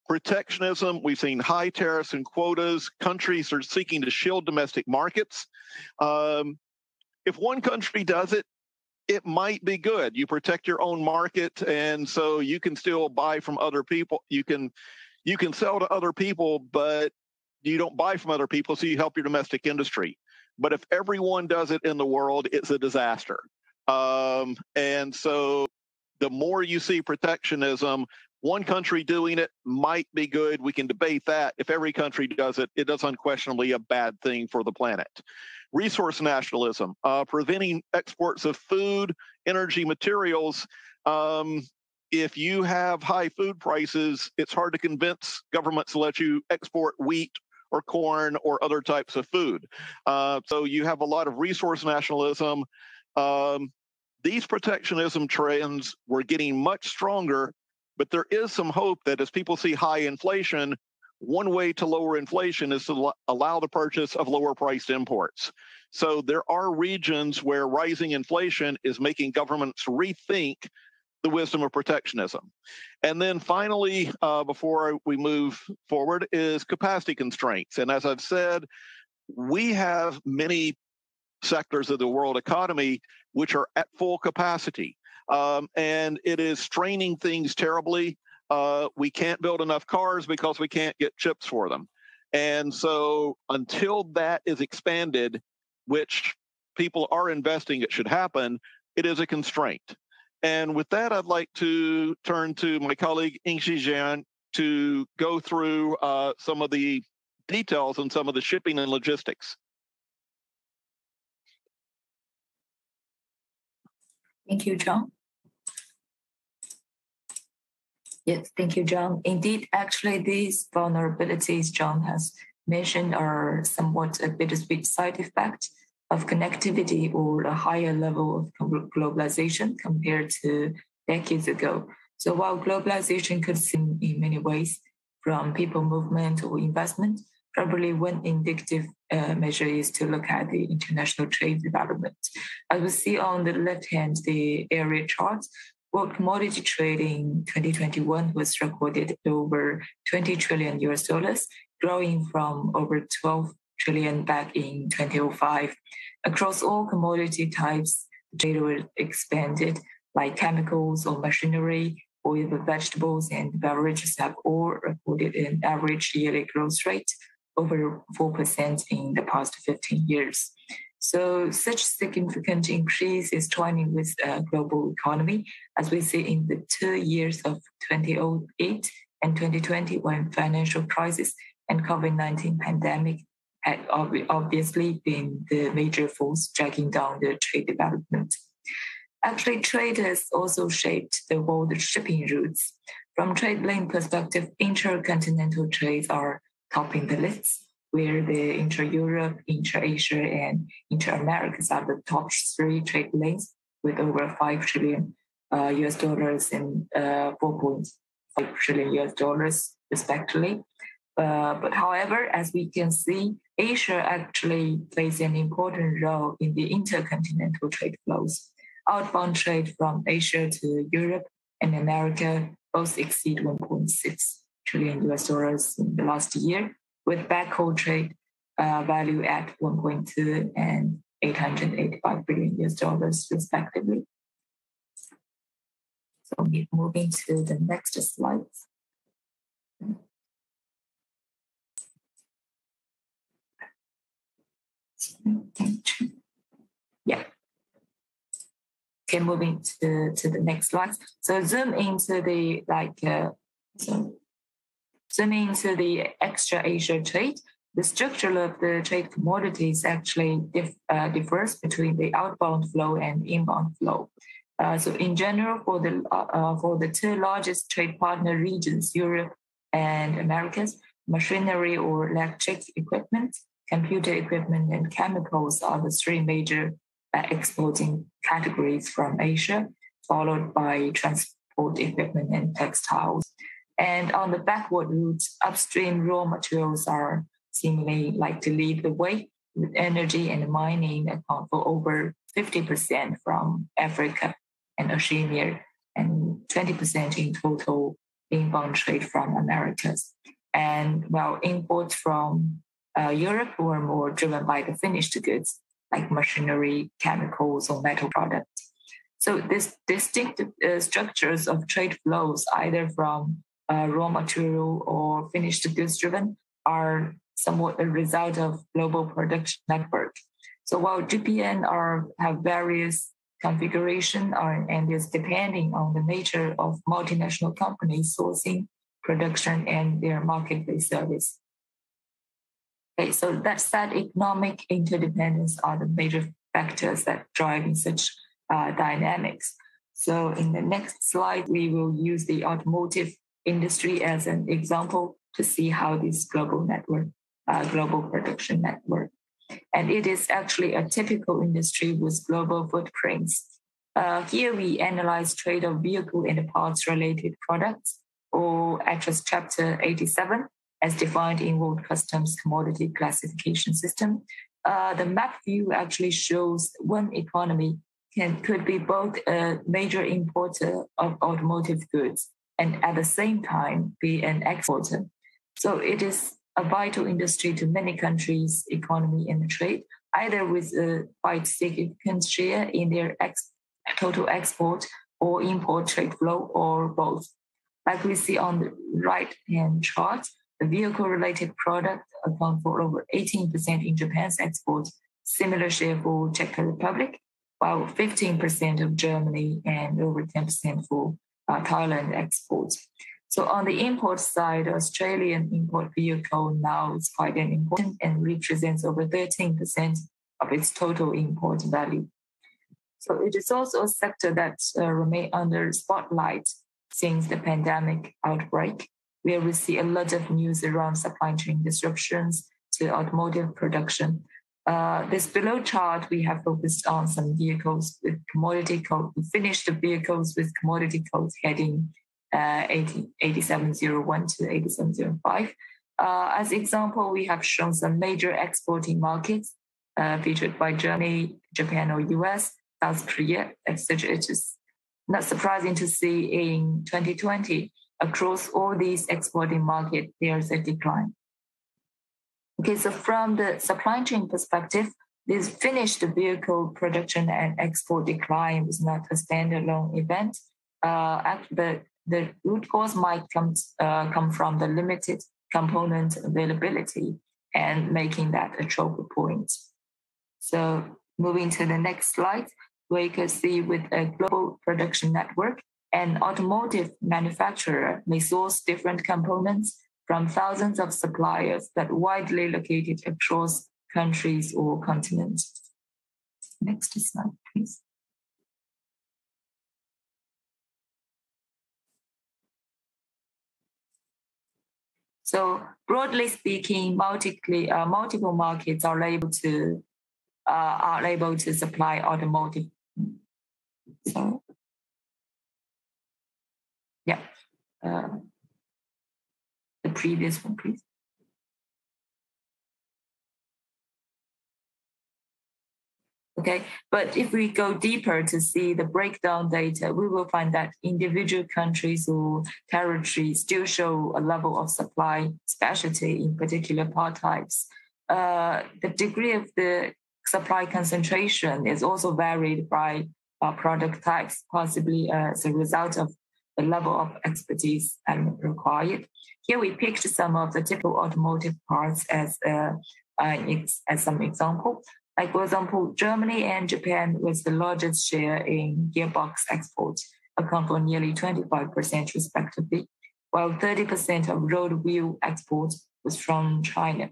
Protectionism, we've seen high tariffs and quotas. Countries are seeking to shield domestic markets. If one country does it, it might be good. You protect your own market, and so you can still buy from other people. You can sell to other people, but you don't buy from other people, so you help your domestic industry. But if everyone does it in the world, it's a disaster. And so the more you see protectionism, one country doing it might be good. We can debate that. If every country does it, it is unquestionably a bad thing for the planet. Resource nationalism, preventing exports of food, energy, materials. If you have high food prices, it's hard to convince governments to let you export wheat or corn or other types of food. So you have a lot of resource nationalism. These protectionism trends were getting much stronger, but there is some hope that as people see high inflation, one way to lower inflation is to allow the purchase of lower priced imports. So there are regions where rising inflation is making governments rethink the wisdom of protectionism. And then finally, before we move forward, is capacity constraints. And as I've said, we have many sectors of the world economy which are at full capacity. And it is straining things terribly. We can't build enough cars because we can't get chips for them. And so until that is expanded, which people are investing it should happen, it is a constraint. And with that, I'd like to turn to my colleague Yingzhi Zhang to go through some of the details on some of the shipping and logistics. Thank you, John. Yes, thank you, John. Indeed, actually, these vulnerabilities John has mentioned are somewhat a bittersweet side effect of connectivity or a higher level of globalization compared to decades ago. So while globalization could seem in many ways from people movement or investment, probably one indicative measure is to look at the international trade development. As we see on the left hand, the area chart, world commodity trade in 2021 was recorded over 20 trillion US dollars, growing from over 12 trillion back in 2005. Across all commodity types, trade was expanded, like chemicals or machinery, oil, vegetables, and beverages have all recorded an average yearly growth rate over 4% in the past 15 years. So such significant increase is joining with the global economy, as we see in the 2 years of 2008 and 2020, when financial crisis and COVID-19 pandemic had obviously been the major force dragging down the trade development. Actually, trade has also shaped the world shipping routes. From trade lane perspective, intercontinental trades are topping the lists, where the intra-Europe, intra-Asia, and intra-Americas are the top 3 trade lanes with over 5 trillion US dollars and 4.5 trillion US dollars respectively. But however, as we can see, Asia actually plays an important role in the intercontinental trade flows. Outbound trade from Asia to Europe and America both exceed 1.6 trillion US dollars in the last year, with backhaul trade value at 1.2 and 885 billion US dollars respectively. So moving to the next slide. Yeah. Okay, moving to the next slide. So zoom into the extra Asia trade. The structure of the trade commodities actually differs between the outbound flow and inbound flow. So in general, for the 2 largest trade partner regions, Europe and Americas. Machinery or electric equipment, computer equipment, and chemicals are the three major exporting categories from Asia, followed by transport equipment and textiles. And on the backward route, upstream raw materials are seemingly like to lead the way, with energy and mining account for over 50% from Africa and Oceania, and 20% in total inbound trade from Americas. And while imports from Europe were more driven by the finished goods, like machinery, chemicals, or metal products. So these distinct structures of trade flows, either from raw material or finished goods driven, are somewhat a result of global production network. So while GPN have various configuration and is depending on the nature of multinational companies sourcing, production, and their marketplace service. Okay, so that said, economic interdependence are the major factors that drive such dynamics. So in the next slide, we will use the automotive industry as an example to see how this global production network. And it is actually a typical industry with global footprints. Here we analyze trade of vehicle and parts related products, or ATLAS Chapter 87, as defined in World Customs Commodity Classification System. The map view actually shows one economy could be both a major importer of automotive goods and at the same time be an exporter. So it is a vital industry to many countries' economy and trade, either with a quite significant share in their total export or import trade flow, or both. Like we see on the right-hand chart, the vehicle-related product account for over 18% in Japan's exports, similar share for Czech Republic, while 15% of Germany and over 10% for Thailand exports. So on the import side, Australian import vehicle now is quite an important and represents over 13% of its total import value. So it is also a sector that remains under spotlight since the pandemic outbreak, where we see a lot of news around supply chain disruptions to automotive production. This below chart, we have focused on some vehicles with commodity code, finished vehicles with commodity codes heading 8701 to 8705. As example, we have shown some major exporting markets featured by Germany, Japan, or US, South Korea, etc. It is not surprising to see in 2020, across all these exporting markets, there's a decline. Okay, so from the supply chain perspective, this finished vehicle production and export decline was not a standalone event. The root cause might come from the limited component availability and making that a choke point. So moving to the next slide, we can see with a global production network, an automotive manufacturer may source different components from thousands of suppliers that widely located across countries or continents. Next slide, please. So broadly speaking, multiple markets are able to supply automotive. So, yeah, the previous one, please. Okay, but if we go deeper to see the breakdown data, we will find that individual countries or territories still show a level of supply specialty in particular part types. The degree of the supply concentration is also varied by product types, possibly as a result of the level of expertise required. Here we picked some of the typical automotive parts as some example. Like, for example, Germany and Japan with the largest share in gearbox exports, account for nearly 25% respectively, while 30% of road wheel exports was from China.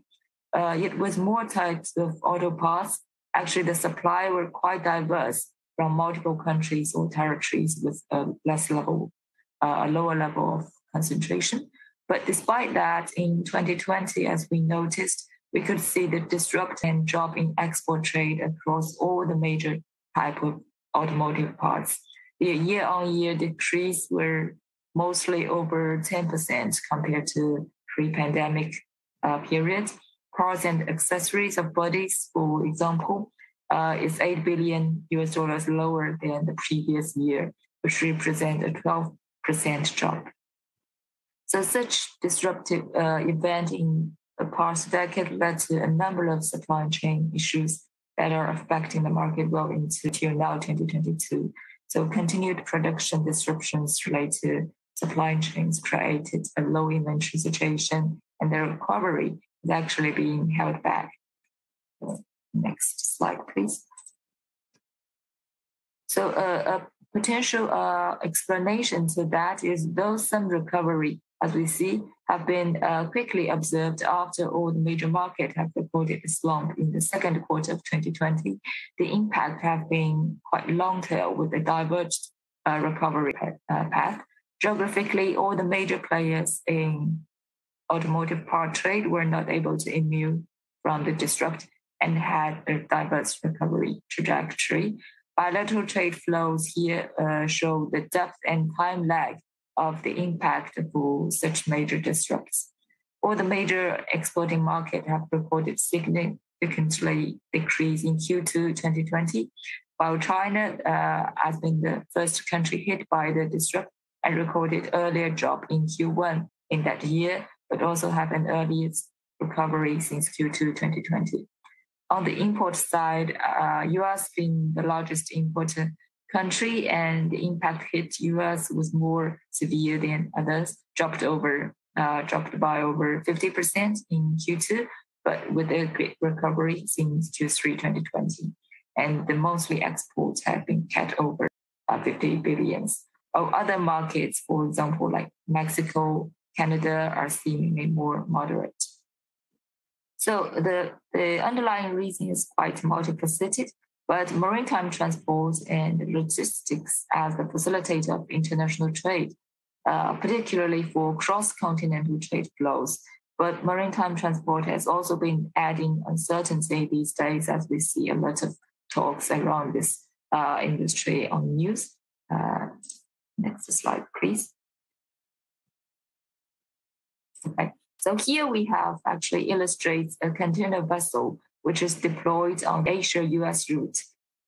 Yet with more types of auto parts, actually the supply were quite diverse from multiple countries or territories with a lower level of concentration. But despite that, in 2020, as we noticed, we could see the disrupt and drop in export trade across all the major type of automotive parts. The year-on-year decrease were mostly over 10% compared to pre-pandemic period. Parts and accessories of bodies, for example, is $8 billion lower than the previous year, which represent a 12% drop. So such disruptive event in the past decade led to a number of supply chain issues that are affecting the market well into till now 2022. So continued production disruptions related to supply chains created a low inventory situation, and the recovery is actually being held back. Next slide, please. So a potential explanation to that is though some recovery, as we see, have been quickly observed after all the major markets have reported a slump in the second quarter of 2020, the impact have been quite long tail with a diverged recovery path. Geographically, all the major players in automotive part trade were not able to immune from the disrupt and had a diverse recovery trajectory. Bilateral trade flows here show the depth and time lag of the impact for such major disrupts. All the major exporting markets have reported significantly decrease in Q2 2020, while China has been the first country hit by the disrupt and recorded earlier drop in Q1 in that year, but also have an earliest recovery since Q2 2020. On the import side, US being the largest importer country, and the impact hit US was more severe than others, dropped by over 50% in Q2, but with a great recovery since Q3 2020. And the monthly exports have been cut over 50 billions. Other markets, for example, like Mexico, Canada, are seemingly more moderate. So the underlying reason is quite multifaceted, but maritime transport and logistics as the facilitator of international trade, particularly for cross-continental trade flows. But maritime transport has also been adding uncertainty these days, as we see a lot of talks around this industry on news. Next slide, please. Okay. So here we have actually illustrates a container vessel which is deployed on Asia-US route.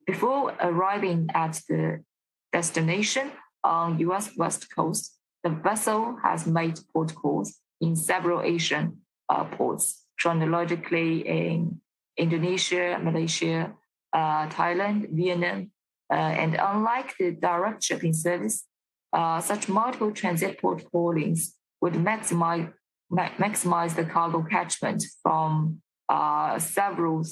Before arriving at the destination on US West Coast, the vessel has made port calls in several Asian ports, chronologically in Indonesia, Malaysia, Thailand, Vietnam, and unlike the direct shipping service, such multiple transit port callings would maximize the cargo catchment from several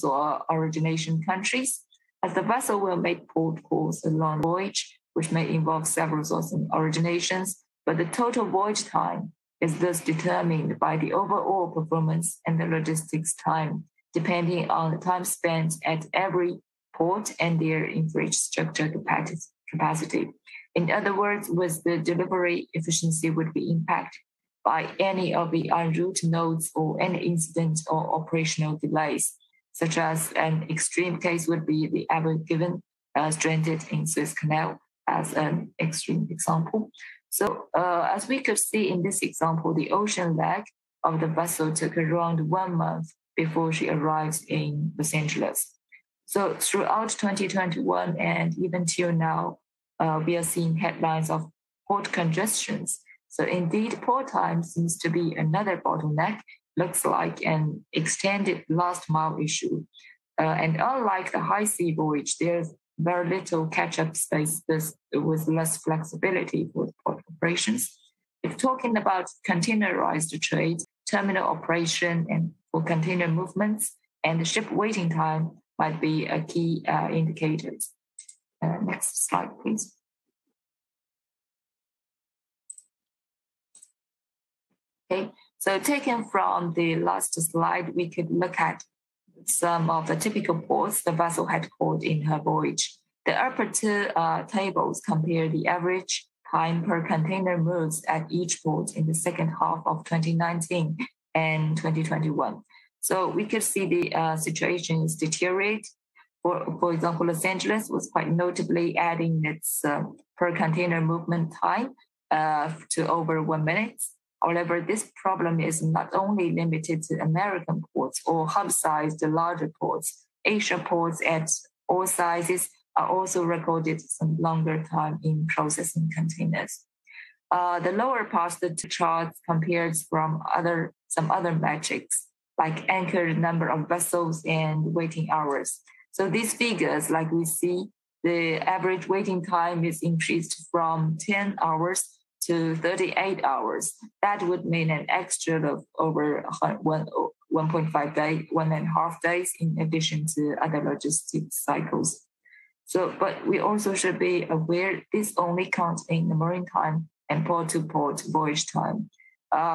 origination countries, as the vessel will make port calls along the voyage, which may involve several sourcing originations, but the total voyage time is thus determined by the overall performance and the logistics time, depending on the time spent at every port and their infrastructure capacity. In other words, with the delivery efficiency would be impacted by any of the en route nodes or any incident or operational delays, such as an extreme case would be the Ever Given stranded in Suez Canal as an extreme example. So as we could see in this example, the ocean leg of the vessel took around 1 month before she arrives in Los Angeles. So throughout 2021 and even till now, we are seeing headlines of port congestions. So indeed, port time seems to be another bottleneck, looks like an extended last mile issue. And unlike the high sea voyage, there's very little catch-up space with less flexibility for port operations. If talking about containerized trade, terminal operation and for container movements and the ship waiting time might be a key indicators. Next slide, please. Okay, so taken from the last slide, we could look at some of the typical ports the vessel had called in her voyage. The upper two tables compare the average time per container moves at each port in the second half of 2019 and 2021. So we could see the situation is deteriorate. For example, Los Angeles was quite notably adding its per container movement time to over 1 minute. However, this problem is not only limited to American ports or hub-sized larger ports. Asia ports at all sizes are also recorded some longer time in processing containers. The lower part of the two charts compares from some other metrics like anchored number of vessels and waiting hours. So these figures, like we see, the average waiting time is increased from 10 hours to 38 hours. That would mean an extra of over 1.5 days, 1.5 days in addition to other logistics cycles. So, but we also should be aware this only counts in the maritime and port-to-port voyage time.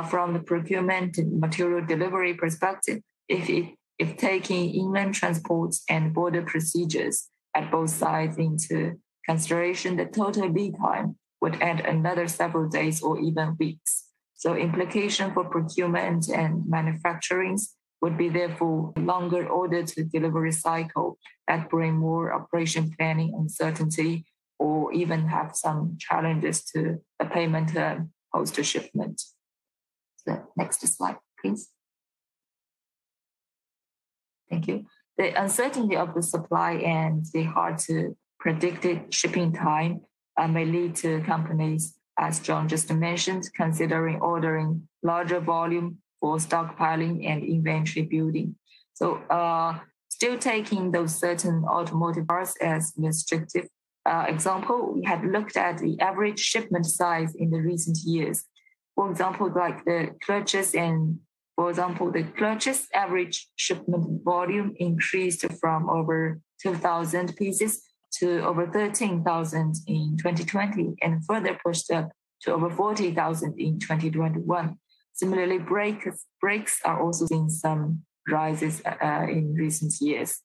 From the procurement and material delivery perspective, if taking inland transports and border procedures at both sides into consideration, the total lead time would add another several days or even weeks. So implication for procurement and manufacturing would be therefore longer order to delivery cycle that bring more operation planning uncertainty or even have some challenges to the payment term post shipment. So next slide, please. Thank you. The uncertainty of the supply and the hard to predicted shipping time may lead to companies, as John just mentioned, considering ordering larger volume for stockpiling and inventory building. So still taking those certain automotive parts as restrictive example, we had looked at the average shipment size in the recent years. For example, like the clutches average shipment volume increased from over 2,000 pieces to over 13,000 in 2020 and further pushed up to over 40,000 in 2021. Similarly, brakes are also seeing some rises in recent years.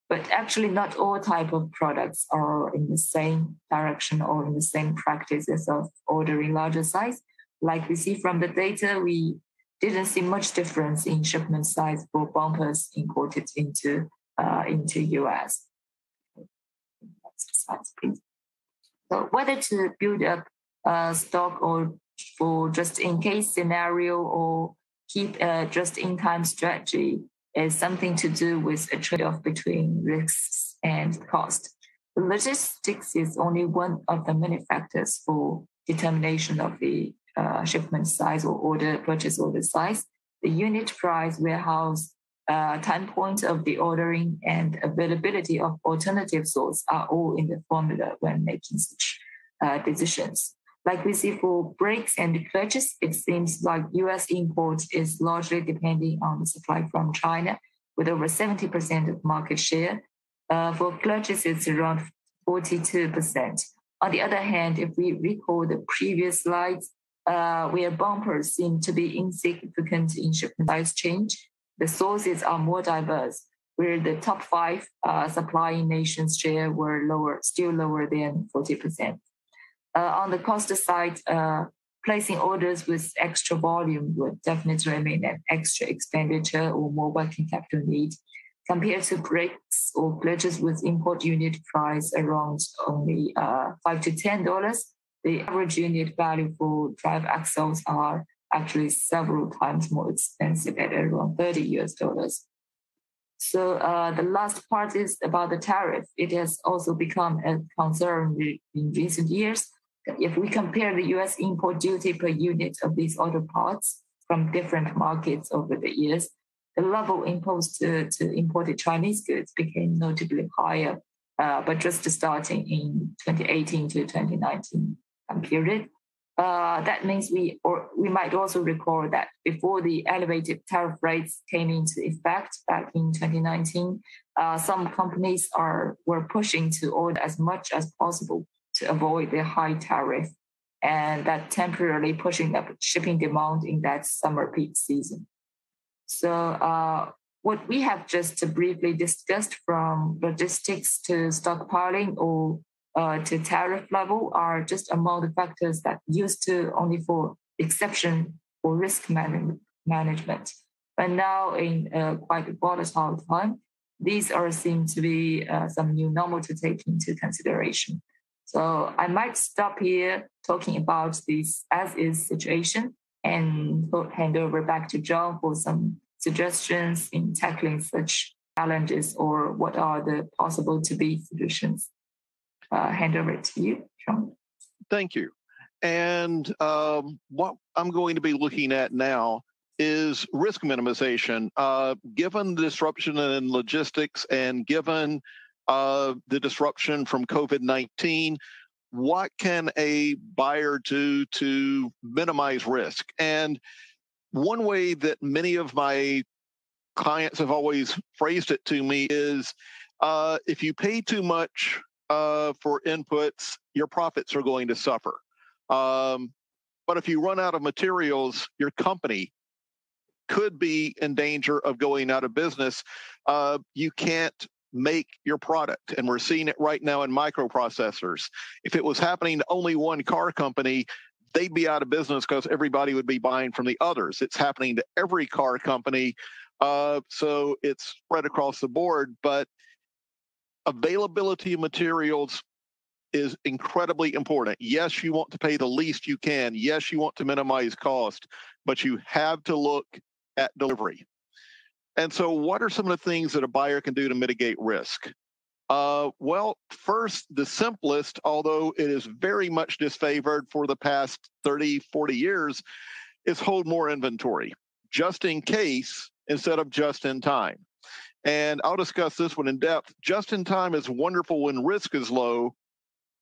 But actually, not all type of products are in the same direction or in the same practices of ordering larger size. Like we see from the data, we didn't see much difference in shipment size for bumpers imported into US. Next slide, please. So whether to build up stock or for just-in-case scenario or keep a just-in-time strategy is something to do with a trade-off between risks and cost. Logistics is only one of the many factors for determination of the shipment size or purchase order size. The unit price, warehouse, time point of the ordering, and availability of alternative source are all in the formula when making such decisions. Like we see for brakes and clutches, it seems like US imports is largely depending on the supply from China, with over 70% of market share. For clutches, it's around 42%. On the other hand, if we recall the previous slides, where bumpers seem to be insignificant in shipment size change, the sources are more diverse, where the top 5 supplying nations' share were still lower than 40%. On the cost side, placing orders with extra volume would definitely mean an extra expenditure or more working capital need. Compared to brakes or clutches with import unit price around only $5 to $10, the average unit value for drive axles are actually several times more expensive at around $30. So the last part is about the tariff. It has also become a concern in recent years. If we compare the US import duty per unit of these auto parts from different markets over the years, the level imposed to imported Chinese goods became notably higher, but just starting in 2018 to 2019 period. That means we might also recall that before the elevated tariff rates came into effect back in 2019, some companies were pushing to order as much as possible to avoid the high tariff, and that temporarily pushing up shipping demand in that summer peak season. So what we have just briefly discussed, from logistics to stockpiling or to tariff level are just among the factors that used to only for exception for risk management. But now in quite a volatile time, these are seen to be some new normal to take into consideration. So I might stop here talking about this as-is situation and hand over back to John for some suggestions in tackling such challenges or what are the possible to be solutions. Hand over to you, John. Thank you. And what I'm going to be looking at now is risk minimization. Given the disruption in logistics and given the disruption from COVID-19, what can a buyer do to minimize risk? And one way that many of my clients have always phrased it to me is if you pay too much for inputs, your profits are going to suffer. But if you run out of materials, your company could be in danger of going out of business. You can't make your product, and we're seeing it right now in microprocessors. If it was happening to only one car company, they'd be out of business because everybody would be buying from the others. It's happening to every car company, so it's spread across the board. But availability of materials is incredibly important. Yes, you want to pay the least you can. Yes, you want to minimize cost, but you have to look at delivery. And so what are some of the things that a buyer can do to mitigate risk? Well, first, the simplest, although it is very much disfavored for the past 30, 40 years, is hold more inventory, just in case instead of just in time. And I'll discuss this one in depth. Just in time is wonderful when risk is low,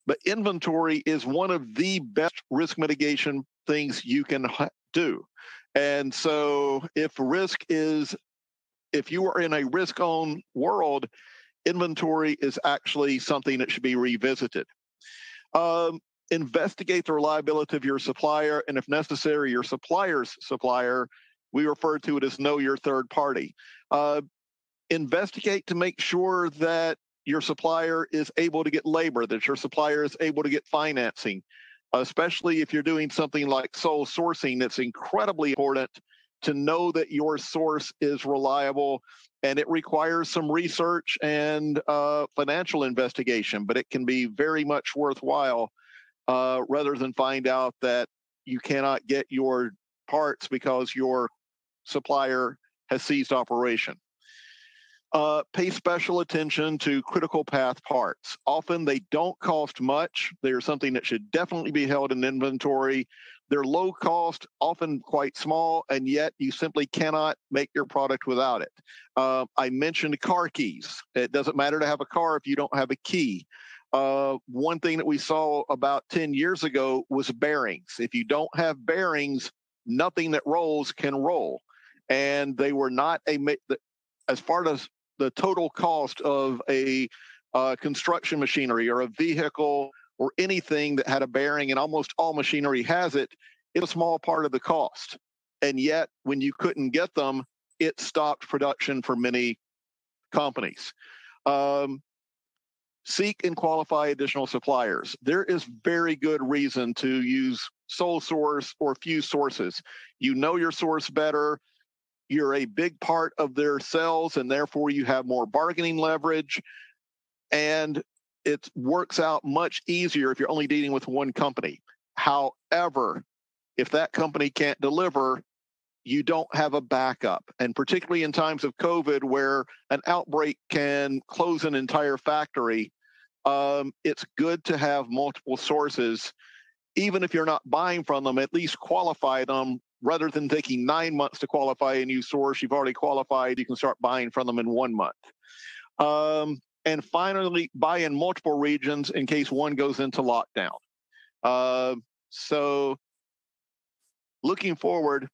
but inventory is one of the best risk mitigation things you can do. And so if you are in a risk-on world, inventory is actually something that should be revisited. Investigate the reliability of your supplier, and if necessary, your supplier's supplier. We refer to it as know your third party. Investigate to make sure that your supplier is able to get labor, that your supplier is able to get financing, especially if you're doing something like sole sourcing. It's incredibly important to know that your source is reliable, and it requires some research and financial investigation, but it can be very much worthwhile rather than find out that you cannot get your parts because your supplier has ceased operation. Pay special attention to critical path parts. Often they don't cost much. They're something that should definitely be held in inventory. They're low cost, often quite small, and yet you simply cannot make your product without it. I mentioned car keys. It doesn't matter to have a car if you don't have a key. One thing that we saw about 10 years ago was bearings. If you don't have bearings, nothing that rolls can roll. And they were not as far as the total cost of a construction machinery or a vehicle or anything that had a bearing, and almost all machinery has it, it's a small part of the cost. And yet, when you couldn't get them, it stopped production for many companies. Seek and qualify additional suppliers. There is very good reason to use sole source or few sources. You know your source better. You're a big part of their sales, and therefore you have more bargaining leverage. And it works out much easier if you're only dealing with one company. However, if that company can't deliver, you don't have a backup. And particularly in times of COVID, where an outbreak can close an entire factory, it's good to have multiple sources. Even if you're not buying from them, at least qualify them. Rather than taking 9 months to qualify a new source, you've already qualified, you can start buying from them in 1 month. And finally, buy in multiple regions in case one goes into lockdown. So looking forward,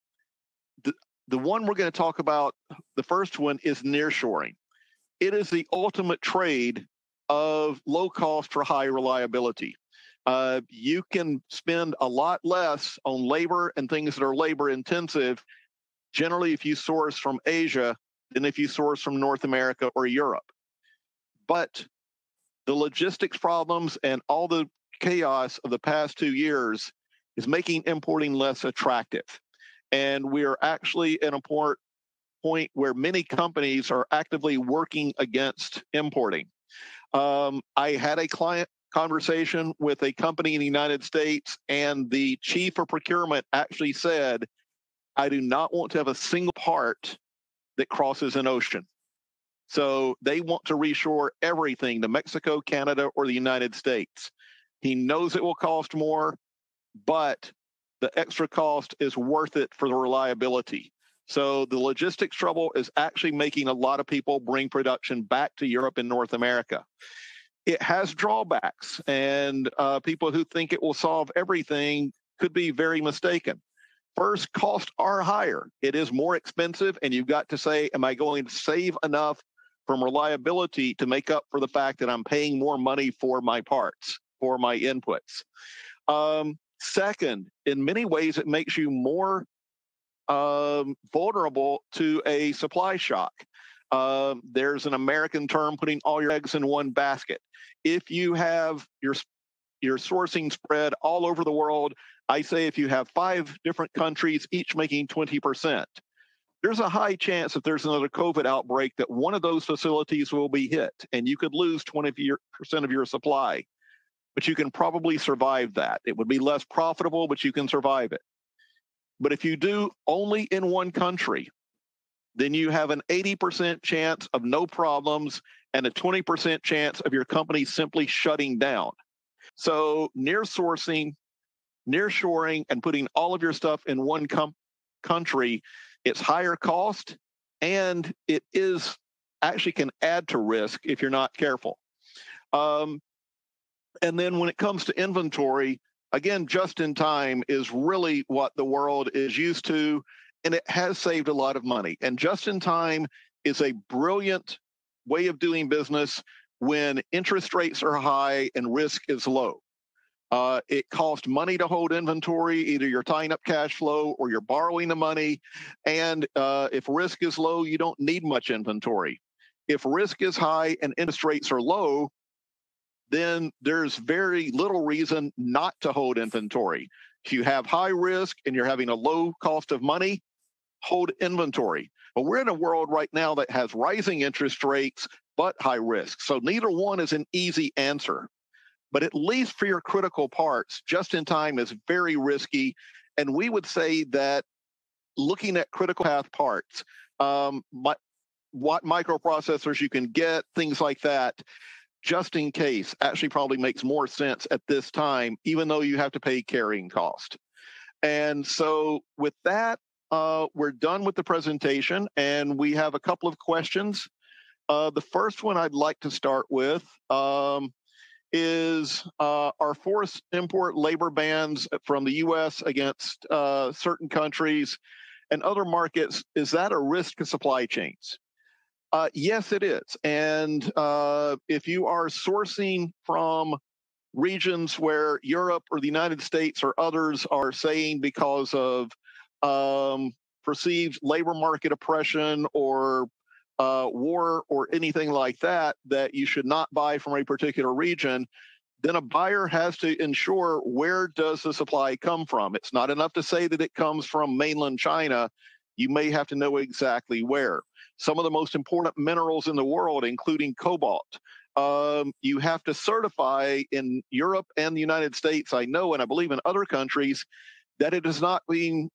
the one we're going to talk about, the first one is nearshoring. It is the ultimate trade of low cost for high reliability. You can spend a lot less on labor and things that are labor intensive, generally if you source from Asia than if you source from North America or Europe. But the logistics problems and all the chaos of the past 2 years is making importing less attractive. And we are actually at a point where many companies are actively working against importing. I had a client conversation with a company in the United States, and the chief of procurement actually said, I do not want to have a single part that crosses an ocean. So they want to reshore everything to Mexico, Canada, or the United States. He knows it will cost more, but the extra cost is worth it for the reliability. So the logistics trouble is actually making a lot of people bring production back to Europe and North America. It has drawbacks, and people who think it will solve everything could be very mistaken. First, costs are higher. It is more expensive, and you've got to say, am I going to save enough from reliability to make up for the fact that I'm paying more money for my parts, for my inputs? Second, in many ways, it makes you more vulnerable to a supply shock. There's an American term, putting all your eggs in one basket. If you have your sourcing spread all over the world, I say if you have 5 different countries, each making 20%, there's a high chance if there's another COVID outbreak that one of those facilities will be hit, and you could lose 20% of your supply. But you can probably survive that. It would be less profitable, but you can survive it. But if you do only in one country, then you have an 80% chance of no problems and a 20% chance of your company simply shutting down. So nearshoring, and putting all of your stuff in one country, it's higher cost, and it is actually can add to risk if you're not careful. And then when it comes to inventory, again, just in time is really what the world is used to, and it has saved a lot of money. And just in time is a brilliant way of doing business when interest rates are high and risk is low. It costs money to hold inventory. Either you're tying up cash flow or you're borrowing the money. And if risk is low, you don't need much inventory. If risk is high and interest rates are low, then there's very little reason not to hold inventory. If you have high risk and you're having a low cost of money, hold inventory. But we're in a world right now that has rising interest rates, but high risk. So neither one is an easy answer. But at least for your critical parts, just in time is very risky. And we would say that looking at critical path parts, what microprocessors you can get, things like that, just in case, actually probably makes more sense at this time, even though you have to pay carrying cost. And so with that, we're done with the presentation, and we have a couple of questions. The first one I'd like to start with is are forced import labor bans from the U.S. against certain countries and other markets, is that a risk to supply chains? Yes, it is. And if you are sourcing from regions where Europe or the United States or others are saying because of perceived labor market oppression or war or anything like that, that you should not buy from a particular region, then a buyer has to ensure where does the supply come from. It's not enough to say that it comes from mainland China. You may have to know exactly where. Some of the most important minerals in the world, including cobalt, you have to certify in Europe and the United States, I know, and I believe in other countries, that it is not being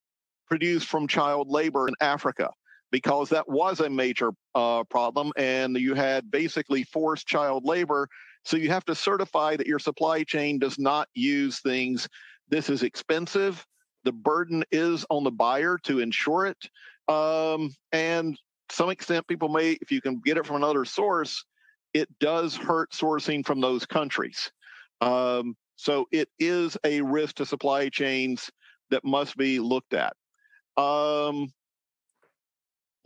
produced from child labor in Africa, because that was a major problem, and you had basically forced child labor. So you have to certify that your supply chain does not use things. This is expensive. The burden is on the buyer to ensure it. And to some extent, people may, if you can get it from another source, it does hurt sourcing from those countries. So it is a risk to supply chains that must be looked at.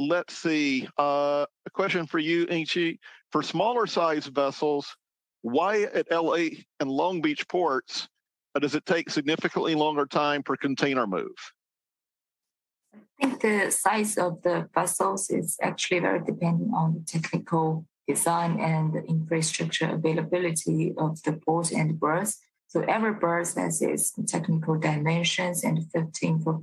Let's see. A question for you, Yingzhi. For smaller size vessels, why at LA and Long Beach ports does it take significantly longer time per container move? I think the size of the vessels is actually very dependent on the technical design and the infrastructure availability of the port and berth. So every berth has its technical dimensions and fitting for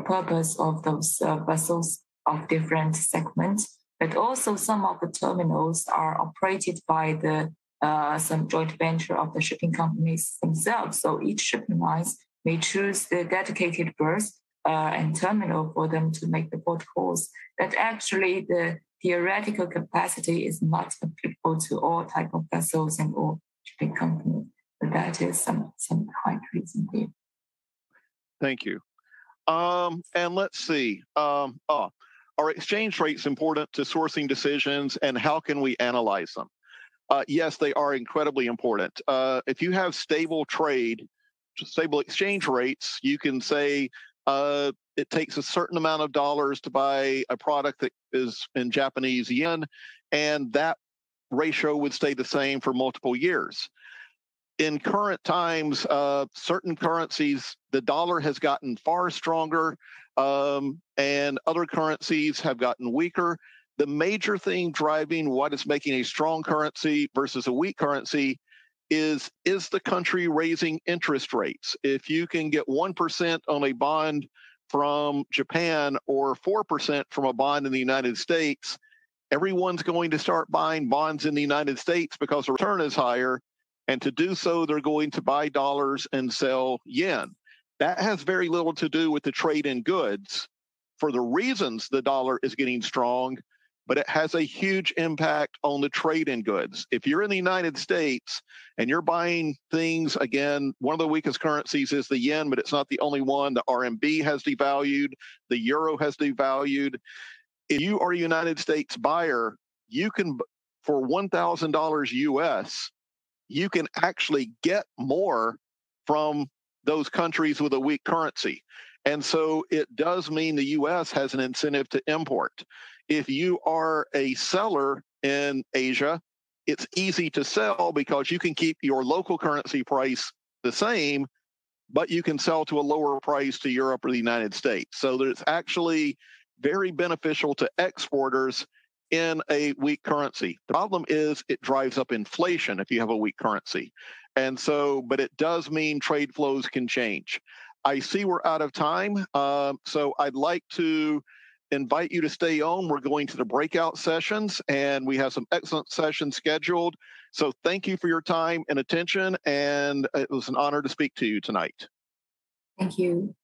purpose of those vessels of different segments. But also some of the terminals are operated by the some joint venture of the shipping companies themselves. So each shipping lines may choose the dedicated berth and terminal for them to make the port calls. But actually, the theoretical capacity is not applicable to all type of vessels and all shipping companies. But that is some high reason here. Thank you. And let's see. Are exchange rates important to sourcing decisions, and how can we analyze them? Yes, they are incredibly important. If you have stable trade, stable exchange rates, you can say it takes a certain amount of dollars to buy a product that is in Japanese yen, and that ratio would stay the same for multiple years. In current times, certain currencies, the dollar has gotten far stronger, and other currencies have gotten weaker. The major thing driving what is making a strong currency versus a weak currency is the country raising interest rates. If you can get 1% on a bond from Japan or 4% from a bond in the United States, everyone's going to start buying bonds in the United States because the return is higher. And to do so, they're going to buy dollars and sell yen. That has very little to do with the trade in goods for the reasons the dollar is getting strong, but it has a huge impact on the trade in goods. If you're in the United States and you're buying things, again, one of the weakest currencies is the yen, but it's not the only one. The RMB has devalued. The euro has devalued. If you are a United States buyer, you can, for $1,000 US, you can actually get more from those countries with a weak currency. And so it does mean the U.S. has an incentive to import. If you are a seller in Asia, it's easy to sell because you can keep your local currency price the same, but you can sell to a lower price to Europe or the United States. So it's actually very beneficial to exporters in a weak currency. The problem is it drives up inflation if you have a weak currency. And so, but it does mean trade flows can change. I see we're out of time. So I'd like to invite you to stay on. We're going to the breakout sessions and we have some excellent sessions scheduled. So thank you for your time and attention. And it was an honor to speak to you tonight. Thank you.